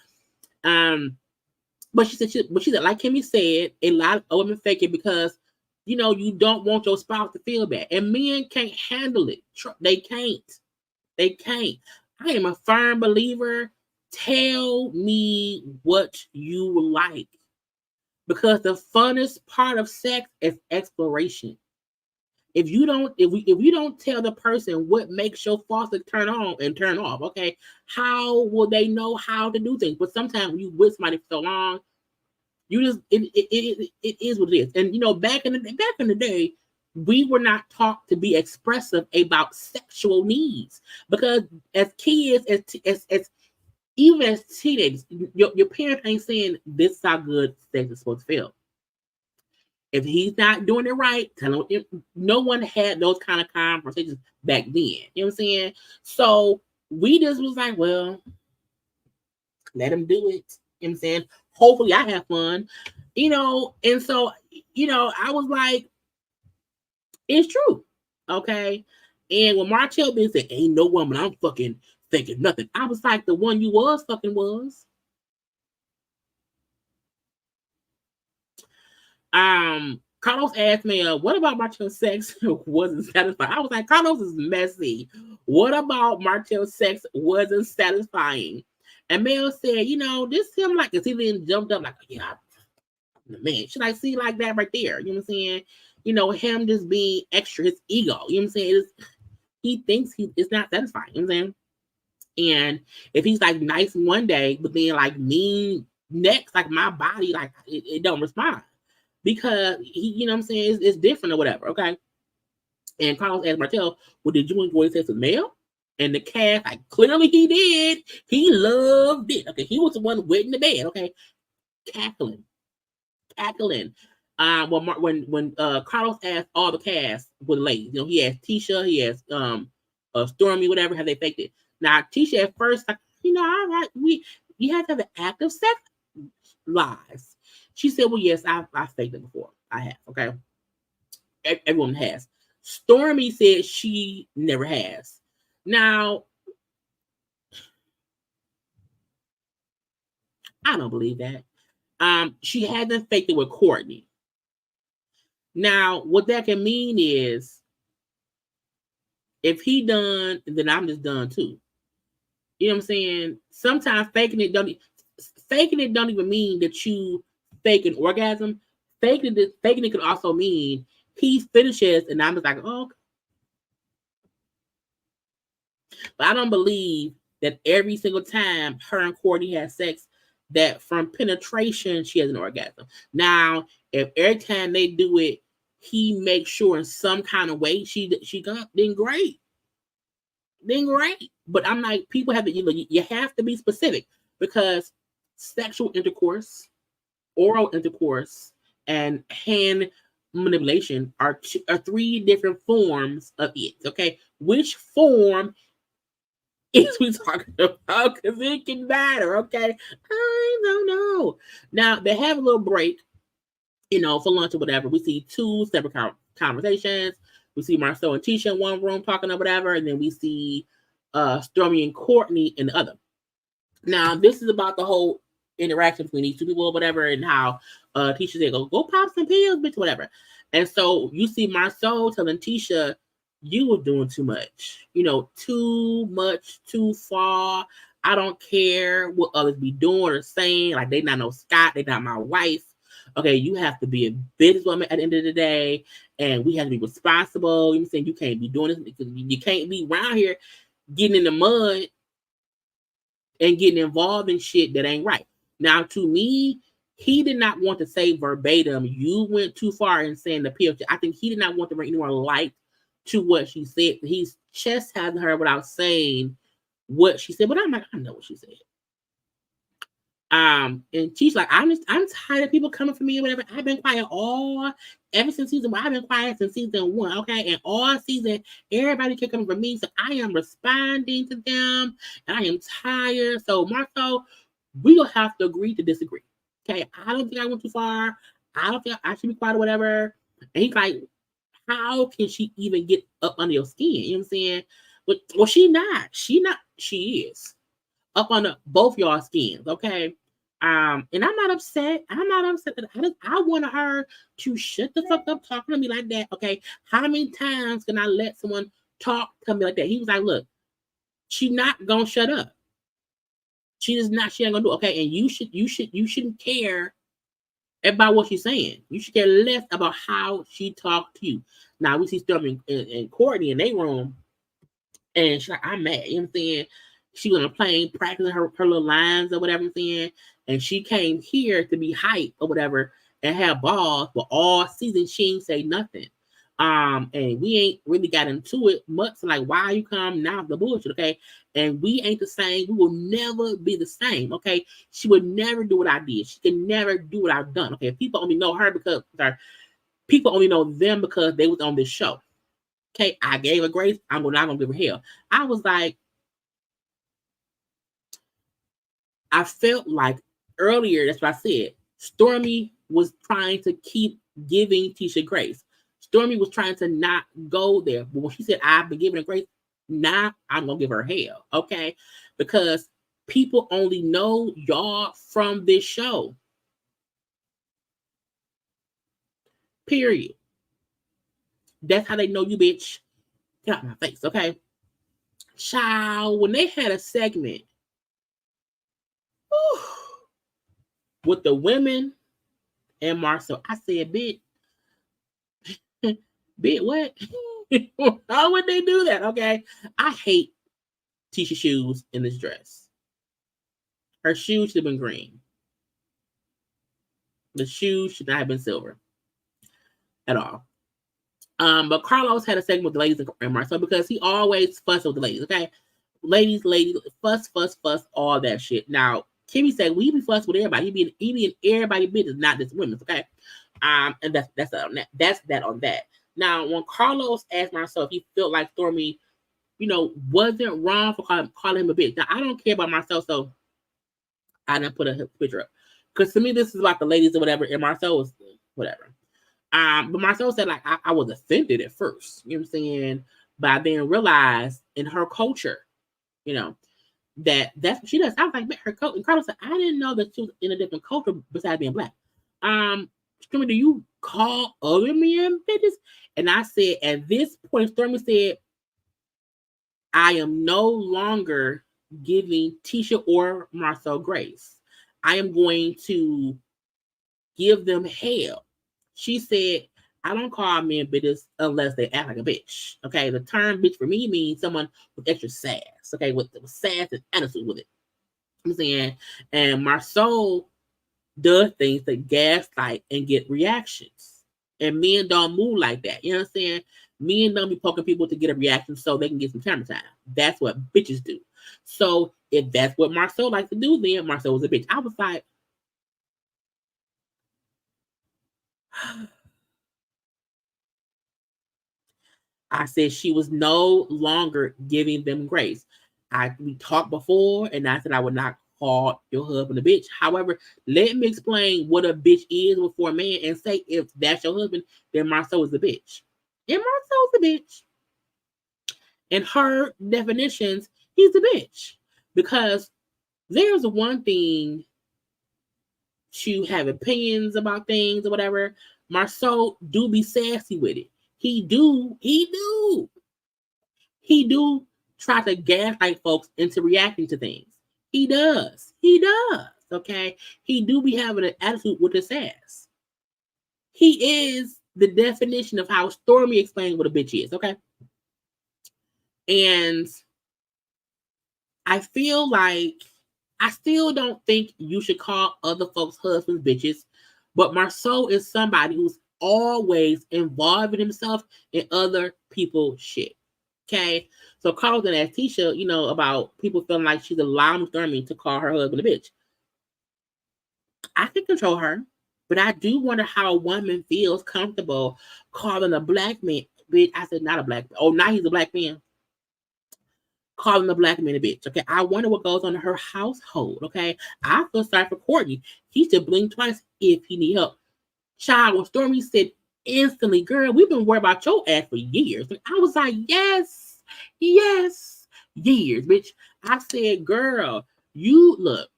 Speaker 1: But she said, like Kimmy said, a lot of women fake it because, you know, you don't want your spouse to feel bad. And men can't handle it. They can't. They can't. I am a firm believer. Tell me what you like. Because the funnest part of sex is exploration. If you don't tell the person what makes your faucet turn on and turn off, okay, how will they know how to do things? But sometimes when you with somebody for so long, you just it is what it is. And you know, back in the day, we were not taught to be expressive about sexual needs because as kids, as even as teenagers, your parents ain't saying this is how good sex is supposed to feel. If he's not doing it right, tell him. No one had those kind of conversations back then. You know what I'm saying? So we just was like, well, let him do it. You know what I'm saying? Hopefully I have fun. You know, and so, you know, I was like, it's true. Okay. And when Martell Ben said, ain't no woman I'm fucking thinking nothing, I was like, the one you was fucking was. Carlos asked me, what about Martell's sex wasn't satisfying? I was like, Carlos is messy. What about Martell's sex wasn't satisfying? And Mel said, you know, this him like, cause he then jumped up like, yeah, man, should I see like that right there? You know what I'm saying? You know, him just being extra, his ego. You know what I'm saying? He thinks it's not satisfying. You know what I'm saying? And if he's like nice one day, but then like mean next, like my body, like it don't respond. Because he, you know what I'm saying, it's different or whatever, okay? And Carlos asked Martell, well, did you enjoy sex with Mel? And the cast, like, clearly he did. He loved it. Okay, he was the one wetting the bed, okay? Cackling. When Carlos asked all the cast with ladies, you know, he asked Tisha, he asked Stormy, whatever, have they faked it? Now, Tisha at first, like, you know, you have to have an active sex lives. She said, well, yes, I faked it before. I have, okay? Everyone has. Stormy said she never has. Now, I don't believe that. She hasn't faked it with Courtney. Now, what that can mean is if he done, then I'm just done too. You know what I'm saying? Sometimes faking it don't even mean that you fake an orgasm. Faking it could also mean he finishes and I'm just like, oh. But I don't believe that every single time her and Courtney has sex, that from penetration she has an orgasm. Now, if every time they do it, he makes sure in some kind of way she got, then great. But I'm like, people have to, you have to be specific because sexual intercourse, oral intercourse, and hand manipulation are three different forms of it. Okay, which form is we talking about? Because it can matter. Okay, I don't know. Now they have a little break, you know, for lunch or whatever. We see two separate conversations. We see Marcel and Tisha in one room talking or whatever, and then we see Stormy and Courtney in the other. Now, this is about the whole interaction between these two people or whatever, and how Tisha said, go pop some pills, bitch, whatever. And so you see Marceau telling Tisha, you were doing too much. Too much, too far. I don't care what others be doing or saying. Like, they not no Scott, they not my wife. Okay, you have to be a businesswoman at the end of the day, and we have to be responsible. You know what I'm saying? You can't be doing this because you can't be around here getting in the mud and getting involved in shit that ain't right. Now, to me, he did not want to say verbatim, you went too far in saying the pill. I think he did not want to bring any more light to what she said. He's chastising her without saying what she said, but I'm like, I know what she said. And she's like, I'm tired of people coming for me or whatever. I've been quiet ever since season 1. I've been quiet since season 1, okay? And all season, everybody kept coming for me, so I am responding to them, and I am tired. So, Marco, we gonna have to agree to disagree, okay? I don't think I went too far. I don't think I should be quiet or whatever. And he's like, how can she even get up under your skin? You know what I'm saying? But, well, she not. She is up on both y'all skins, okay? And I'm not upset. I wanted her to shut the fuck up talking to me like that, okay? How many times can I let someone talk to me like that? He was like, look, she not gonna shut up. She ain't gonna do it, okay? And you shouldn't care about what she's saying. You should care less about how she talked to you. Now we see Stormi and Courtney in their room, and she's like, I'm mad. You know what I'm saying? She was on a plane practicing her little lines or whatever I'm saying. And she came here to be hype or whatever and have balls, but all season she ain't say nothing. And we ain't really got into it much. Like, why you come now? The bullshit, okay? And we ain't the same. We will never be the same, okay? She would never do what I did. She can never do what I've done, okay? People only know her because people only know them because they was on this show. Okay, I gave her grace. I'm not gonna give her hell. I was like, I felt like earlier, that's what I said. Stormi was trying to keep giving Tisha grace. Stormi was trying to not go there. But when she said, I've been giving her grace, now I'm gonna give her hell. Okay? Because people only know y'all from this show. Period. That's how they know you, bitch. Get out my face, okay? Child, when they had a segment with the women and Marcel, I said, bitch, what? How would they do that? Okay. I hate Tisha's shoes in this dress. Her shoes should have been green. The shoes should not have been silver at all. But Carlos had a segment with the ladies and Marcel because he always fussed with the ladies, okay? Ladies, fuss, all that shit. Now, Kimmy said, we be fuss with everybody. He be in everybody's business, not just women's, okay? And that's that on that. That's that on that. Now, when Carlos asked Marcel if he felt like Stormi, wasn't wrong for calling him a bitch. Now, I don't care about Marcel, so I didn't put a picture up. Because to me, this is about the ladies or whatever, and Marcel was whatever. But Marcel said, like, I was offended at first. You know what I'm saying? But I then realized in her culture, that's what she does. I was like, her culture. And Carlos said, I didn't know that she was in a different culture besides being black. Stormi, do you call other men bitches? And I said, at this point, Stormi said, I am no longer giving Tisha or Marcel grace. I am going to give them hell. She said, I don't call men bitches unless they act like a bitch. Okay, the term bitch for me means someone with extra sass. Okay, with sass and attitude with it. I'm saying, and Marcel does things to gaslight and get reactions. And men don't move like that. You know what I'm saying? Men don't be poking people to get a reaction so they can get some camera time. That's what bitches do. So if that's what Marcel likes to do, then Marcel was a bitch. I was like, I said she was no longer giving them grace. We talked before, and I said I would not call your husband a bitch. However, let me explain what a bitch is before a man and say if that's your husband, then Marcel is a bitch. And Marcel's a bitch. In her definitions, he's a bitch. Because there's one thing to have opinions about things or whatever. Marceau do be sassy with it. He do try to gaslight folks into reacting to things. He does. Okay. He do be having an attitude with his ass. He is the definition of how Stormi explains what a bitch is. Okay. And I feel like I still don't think you should call other folks' husbands bitches, but Marceau is somebody who's always involving himself in other people's shit. Okay? So Karla's gonna ask Tisha, about people feeling like she's allowing Stormi to call her husband a bitch. I can control her, but I do wonder how a woman feels comfortable calling a black man bitch. I said not a black man. Oh, now he's a black man. Calling the black man a bitch. Okay. I wonder what goes on in her household. Okay. I feel sorry for Courtney. He should blink twice if he need help. Child, when Stormi said instantly, girl, we've been worried about your ass for years. I was like, yes, years, bitch. I said, girl, you look.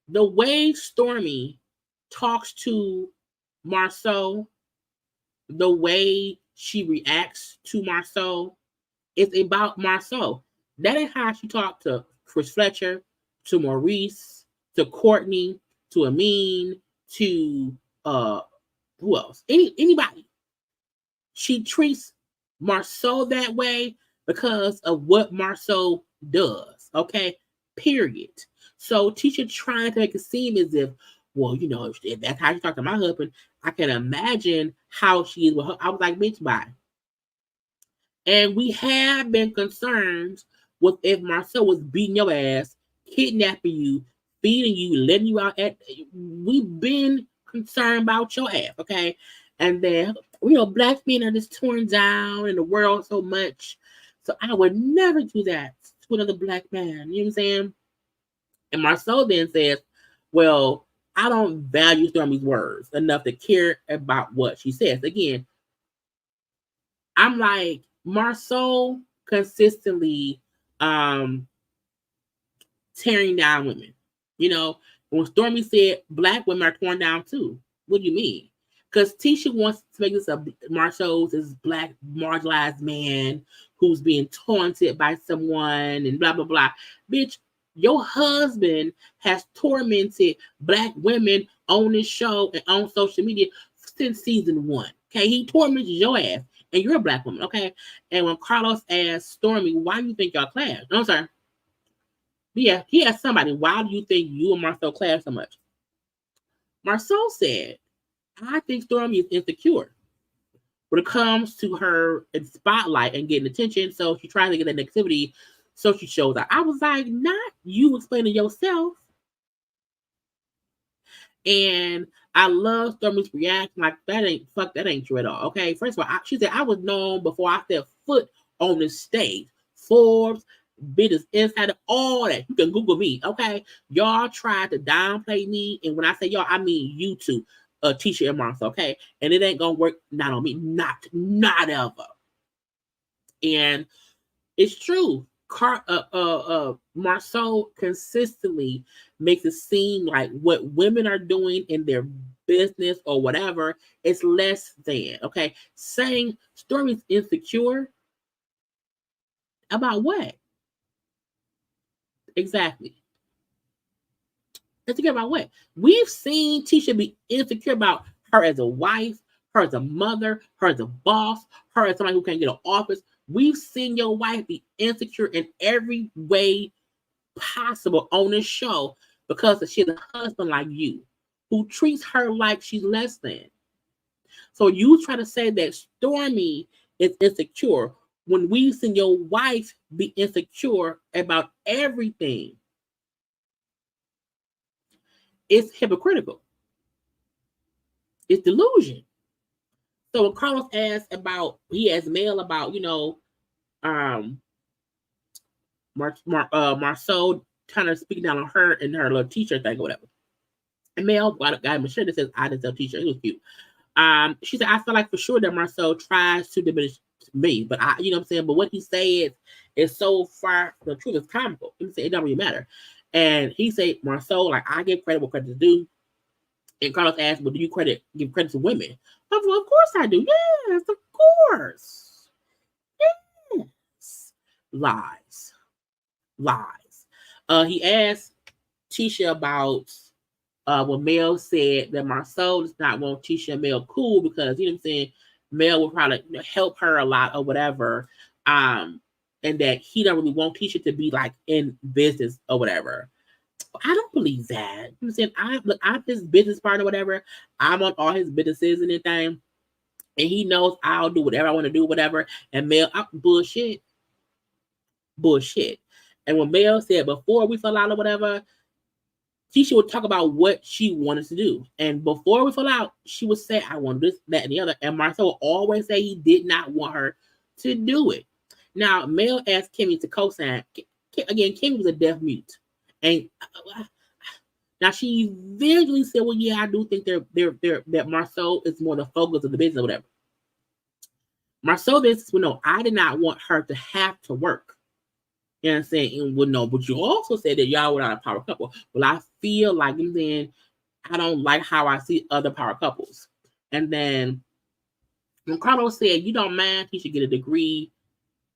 Speaker 1: The way Stormi talks to Marceau, the way she reacts to Marceau, it's about Marceau. That ain't how she talked to Chris Fletcher, to Maurice, to Courtney, to Amin, to who else? Anybody. She treats Marceau that way because of what Marceau does. Okay? Period. So Tisha trying to make it seem as if, well, if that's how she talked to my husband, I can imagine how she is with her. I was like, bitch, bye. And we have been concerned with if Marceau was beating your ass, kidnapping you, feeding you, letting you out. We've been concerned about your ass, okay? And then, black men are just torn down in the world so much. So I would never do that to another black man. You know what I'm saying? And Marceau then says, well, I don't value Stormi's words enough to care about what she says. Again, I'm like, Marceau consistently tearing down women. When Stormi said black women are torn down too. What do you mean? Because Tisha wants to make this a Marceau's this black marginalized man who's being taunted by someone and blah, blah, blah. Bitch, your husband has tormented black women on this show and on social media since season 1. Okay, he tormented your ass. And you're a black woman, okay? And when Carlos asked Stormi, why do you think y'all clash? No, I'm sorry. Yeah, he asked somebody, why do you think you and Marceau clash so much? Marceau said, I think Stormi is insecure when it comes to her in spotlight and getting attention. So she's trying to get that negativity, so she shows up. I was like, not you explaining yourself. And I love Stormi's reaction. Like, that ain't true at all. Okay. First of all, she said, I was known before I set foot on the stage. Forbes, Business Insider, all that. You can Google me. Okay. Y'all tried to downplay me. And when I say y'all, I mean you two, Tisha and Martha. Okay. And it ain't going to work. Not on me. Not ever. And it's true. Marceau consistently makes it seem like what women are doing in their business or whatever is less than. Okay, saying Stormi's insecure about what? Exactly. Insecure about what? We've seen Tisha be insecure about her as a wife, her as a mother, her as a boss, her as somebody who can't get an office. We've seen your wife be insecure in every way possible on this show because she has a husband like you who treats her like she's less than. So you try to say that Stormi is insecure when we've seen your wife be insecure about everything. It's hypocritical. It's delusion. So when Carlos asked about, he asked Mel about, Marceau kind of speaking down on her and her little t-shirt thing or whatever. And Mel got him a shirt that says I didn't sell t-shirt. It was cute. She said, I feel like for sure that Marceau tries to diminish me, but I, you know what I'm saying? But what he said is so far from the truth, it's comical. He said it don't really matter. And he said, Marceau, like, I give credit what credit is due. And Carlos asked, well, do you give credit to women? I said, well, of course I do. Yes, of course. Yes. Lies. He asked Tisha about when Mel said that Marceau does not want Tisha and Mel cool because, you know what I'm saying, Mel will probably help her a lot or whatever. And that he don't really want Tisha to be like in business or whatever. I don't believe that. You know what I'm saying? I'm his business partner, whatever. I'm on all his businesses and anything. And he knows I'll do whatever I want to do, whatever. And Mel, bullshit. And when Mel said before we fell out or whatever, Tisha would talk about what she wanted to do. And before we fell out, she would say, I want this, that, and the other. And Marceau would always say he did not want her to do it. Now, Mel asked Kimmy to co-sign. Again, Kimmy was a deaf mute. And now she eventually said, well, yeah, I do think that Marceau is more the focus of the business or whatever. Marceau this, well, no, I did not want her to have to work. You know what I'm saying? Well, no, but you also said that y'all were not a power couple. Well, I feel like, and then I don't like how I see other power couples. And then when Carlos said, you don't mind he should get a degree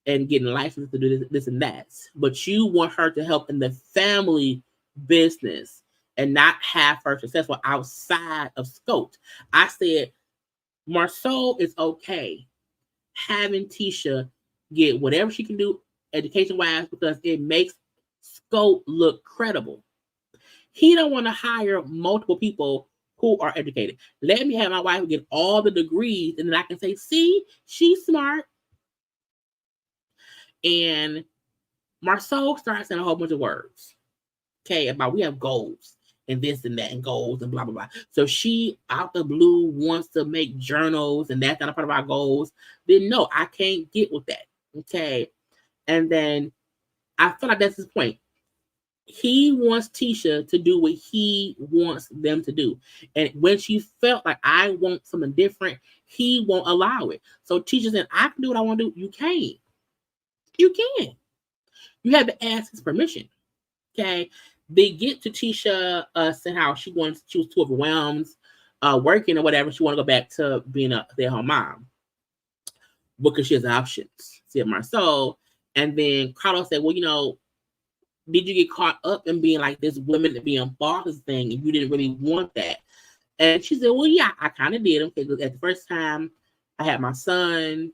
Speaker 1: and getting a license to do this and that, but you want her to help in the family business and not have her successful outside of scope. I said, Marceau is okay having Tisha get whatever she can do education-wise because it makes scope look credible. He don't want to hire multiple people who are educated. Let me have my wife get all the degrees and then I can say, see, she's smart. And Marceau starts saying a whole bunch of words. Okay, about we have goals and this and that and goals and blah, blah, blah. So she, out the blue, wants to make journals and that's not a part of our goals. Then no, I can't get with that. Okay. And then I feel like that's his point. He wants Tisha to do what he wants them to do. And when she felt like I want something different, he won't allow it. So Tisha said, I can do what I want to do. You can't. You can. You have to ask his permission. Okay. They get to Tisha saying how she was too overwhelmed working or whatever. She want to go back to being a stay-at-home mom because she has options, said Marceau. And then Carlos said, well, you know, did you get caught up in being like this women being bosses thing and you didn't really want that? And she said, well, yeah, I kind of did. Okay, because at the first time I had my son,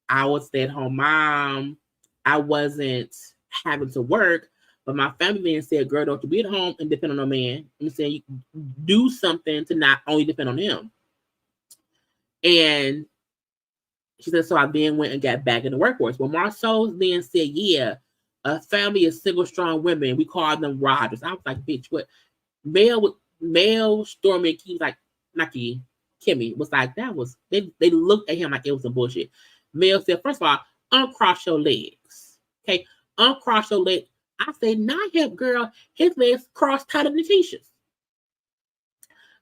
Speaker 1: I was stay-at-home mom. I wasn't having to work, but my family then said, girl, don't you be at home and depend on a man. I'm saying you do something to not only depend on him. And she said, so I then went and got back in the workforce. Well, Marceau then said, yeah, a family of single strong women. We call them Rogers. I was like, bitch, what? Mel, Stormi, and Kiki, like, not Kiki, Kimmy was like, that was, they looked at him like it was some bullshit. Mel said, first of all, uncross your legs. Okay, uncross your legs. I said, not him, girl. His legs crossed tighter than Tisha's.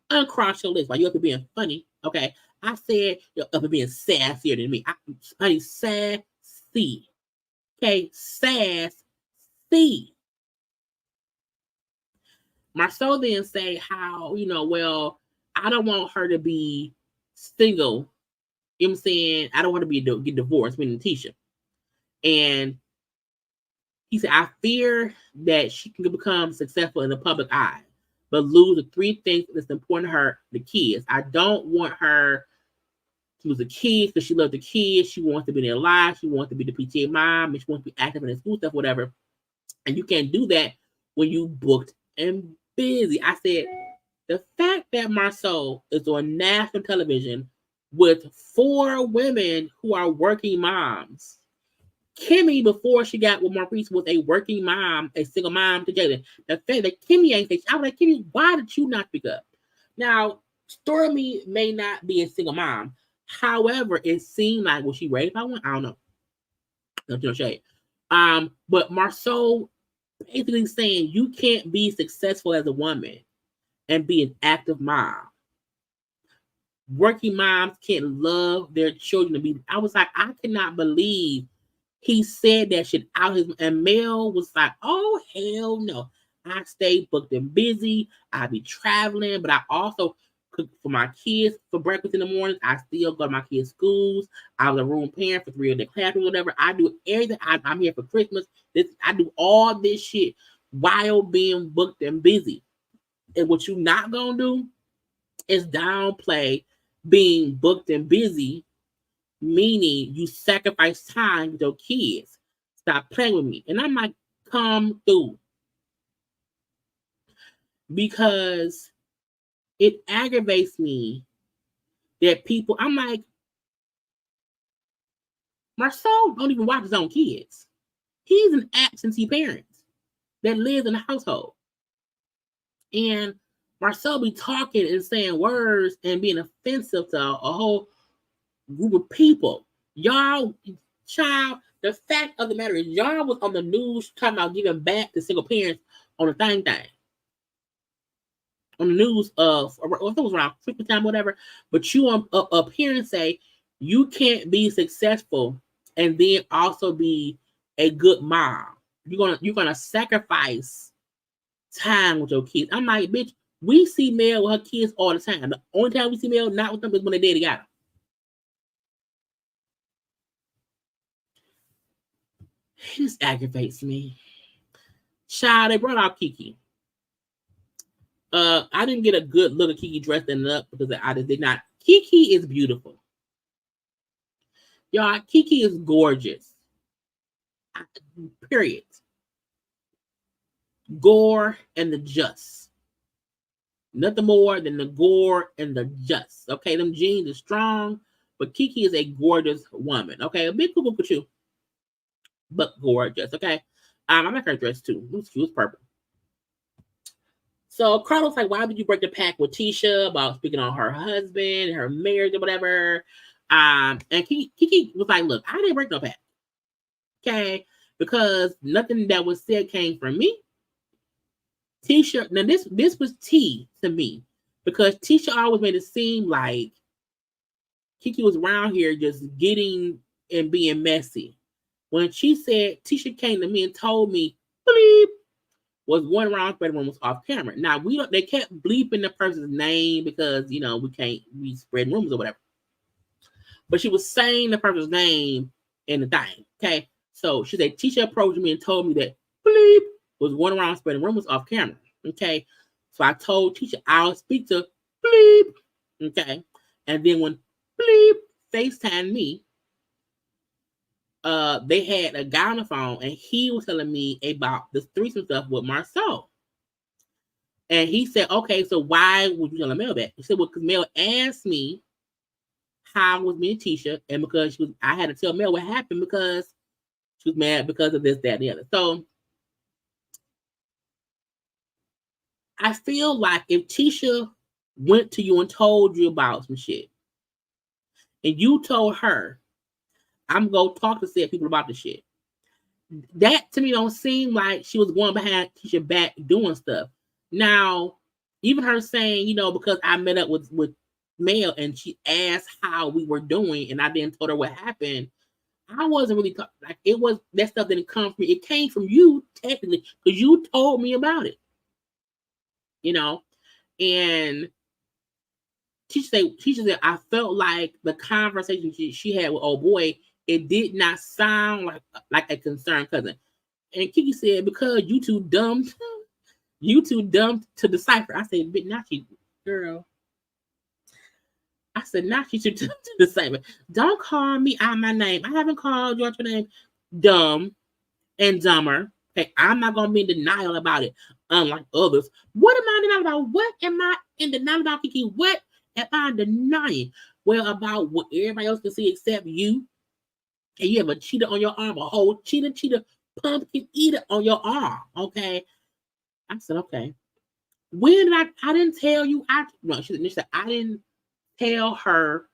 Speaker 1: Uncross your legs. While you're up here being funny, okay? I said, you're up here being sassier than me. Honey, sassy. Okay, sassy. Marceau then say how, you know, well, I don't want her to be single. You know what I'm saying? I don't want to get divorced, meaning Tisha. And he said, I fear that she can become successful in the public eye, but lose the three things that's important to her, the kids. I don't want her to lose the kids because she loves the kids. She wants to be in their lives. She wants to be the PTA mom. And she wants to be active in the school stuff, whatever. And you can't do that when you booked and busy. I said, the fact that Marceau is on national television with 4 women who are working moms. Kimmy, before she got with Maurice, was a working mom, a single mom to Jaylee. The fact that Kimmy ain't say, I was like, Kimmy, why did you not speak up? Now, Stormi may not be a single mom. However, it seemed like, was she ready by one? I don't know. No shade. But Marceau basically saying you can't be successful as a woman and be an active mom working moms can't love their children to be. I was like, I cannot believe he said that shit out his. And Mel was like, oh hell no. I stay booked and busy. I be traveling, but I also cook for my kids for breakfast in the morning. I still go to my kids' schools. I was a room parent for 3 of their classrooms, whatever. I do everything. I'm here for Christmas. I do all this shit while being booked and busy. And what you not gonna do is downplay being booked and busy, meaning you sacrifice time with your kids. Stop playing with me. And I'm like, come through. Because it aggravates me that people, I'm like, Marcel don't even watch his own kids. He's an absentee parent that lives in the household. And Marcel be talking and saying words and being offensive to a whole group of people. Y'all, child, the fact of the matter is y'all was on the news talking about giving back to single parents on the thing. On the news of, or it was around Christmas time, whatever, but you up here and say you can't be successful and then also be a good mom. You're gonna sacrifice time with your kids. I'm like, bitch, we see Mel with her kids all the time. The only time we see Mel not with them is when they daddy got them. It just aggravates me. Child, they brought out Kiki. I didn't get a good look at Kiki dressed up because I just did not. Kiki is beautiful. Y'all, Kiki is gorgeous. Period. Gore and the just. Nothing more than the gore and the just. Okay, them jeans are strong, but Kiki is a gorgeous woman. Okay, a bit cuckoo too, but gorgeous. Okay, I like her dress too. It was cute. It was purple. So Karla's like, why did you break the pact with Tisha about speaking on her husband, her marriage, or whatever? And Kiki was like, look, I didn't break no pact. Okay, because nothing that was said came from me. Tisha, now this was tea to me because Tisha always made it seem like Kiki was around here just getting and being messy. When she said Tisha came to me and told me, bleep, was going around spreading rumors off camera. Now they kept bleeping the person's name because we can't be spreading rumors or whatever. But she was saying the person's name in the thing. Okay. So she said Tisha approached me and told me that bleep was going around spreading rumors off camera. Okay. So I told Tisha I'll speak to bleep. Okay. And then when bleep FaceTimed me, they had a guy on the phone and he was telling me about the threesome stuff with Marcel. And he said, okay, so why would you tell Mel that? He said, well, because Mel asked me how was me and Tisha, and because I had to tell Mel what happened because she was mad because of this, that, and the other. So I feel like if Tisha went to you and told you about some shit, and you told her, I'm going to talk to said people about the shit, that to me don't seem like she was going behind Tisha back doing stuff. Now, even her saying, because I met up with Mel and she asked how we were doing and I then told her what happened, I wasn't really like it was that stuff didn't come from me. It came from you technically because you told me about it. And Tisha said, I felt like the conversation she had with old boy, it did not sound like a concerned cousin. And Kiki said, because you too dumb to decipher. I said, but not you, girl. I said, not you too dumb to decipher. Don't call me out my name. I haven't called your name dumb and dumber. Okay, I'm not gonna be in denial about it, unlike others. What am I in denial about? What am I in denial about, Kiki? What am I denying? Well, about what everybody else can see except you. And you have a cheetah on your arm, a whole cheetah pumpkin eater on your arm. Okay. I said, okay. When did I didn't tell you. She said, I didn't tell her.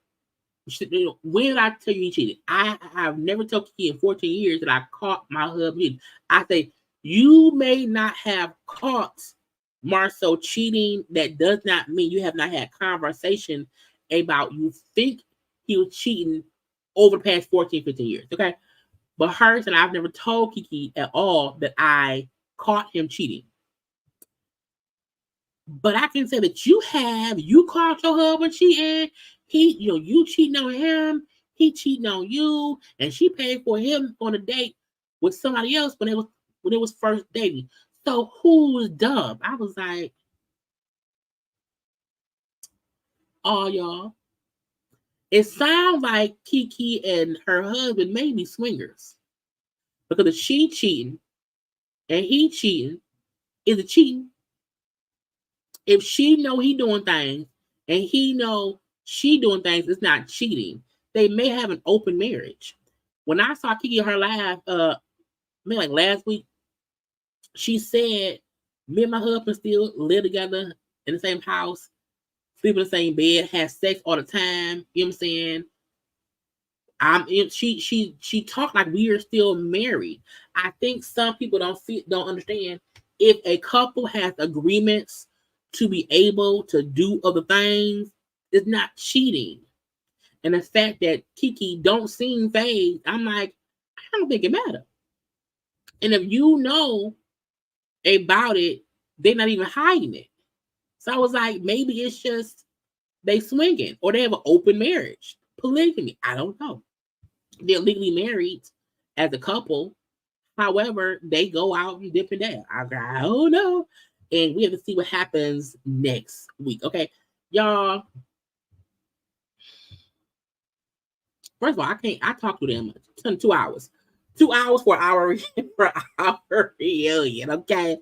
Speaker 1: She said, when did I tell you he cheated? I have never told Kiki in 14 years that I caught my husband cheating. I say, you may not have caught Marcel cheating. That does not mean you have not had conversation about you think he was cheating over the past 14, 15 years. Okay. But her and I've never told Kiki at all that I caught him cheating. But I can say that you caught your husband cheating. You cheating on him. He cheating on you, and she paid for him on a date with somebody else when it was first dating. So who was dumb? I was like, oh y'all. It sounds like Kiki and her husband may be swingers. Because if she cheating and he cheating, is it cheating? If she know he doing things and he know she doing things, it's not cheating. They may have an open marriage. When I saw Kiki her live, maybe like last week, she said, me and my husband still live together in the same house, sleep in the same bed, have sex all the time. You know what I'm saying? She talked like we are still married. I think some people don't understand, if a couple has agreements to be able to do other things, it's not cheating. And the fact that Kiki don't seem phased, I'm like, I don't think it matters. And if you know about it, they're not even hiding it. So I was like, maybe it's just they swinging or they have an open marriage, polygamy. I don't know. They're legally married as a couple. However, they go out and dip and dab. I don't know. And we have to see what happens next week. Okay, y'all. First of all, I talk to them 2 hours. 2 hours for our reunion. Okay.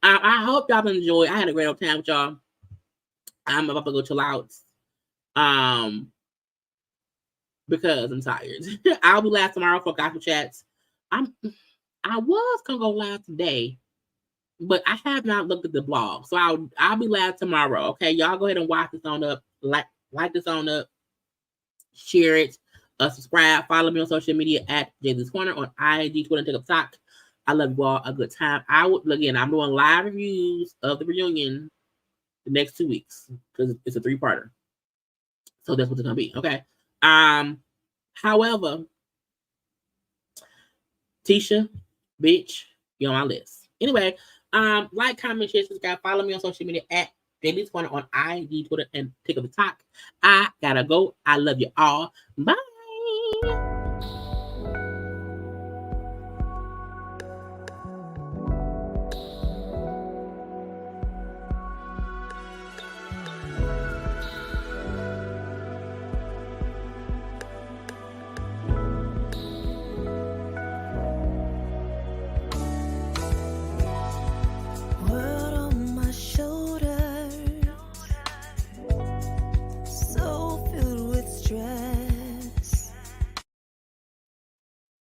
Speaker 1: I hope y'all enjoy. I had a great old time with y'all. I'm about to go chill out. Because I'm tired. I'll be live tomorrow for gospel chats. I was gonna go live today, but I have not looked at the blog. So I'll be live tomorrow. Okay, y'all go ahead and watch this on up, like this on up, share it, subscribe, follow me on social media at JayLeesCorner on IG, Twitter, and TikTok. I love you all. A good time. I'm doing live reviews of the reunion the next 2 weeks because it's a 3-parter. So that's what it's gonna be. Okay. However, Tisha, bitch, you're on my list. Anyway, like, comment, share, subscribe, follow me on social media at JayLeesCorner on IG, Twitter, and TikTok. I gotta go. I love you all. Bye.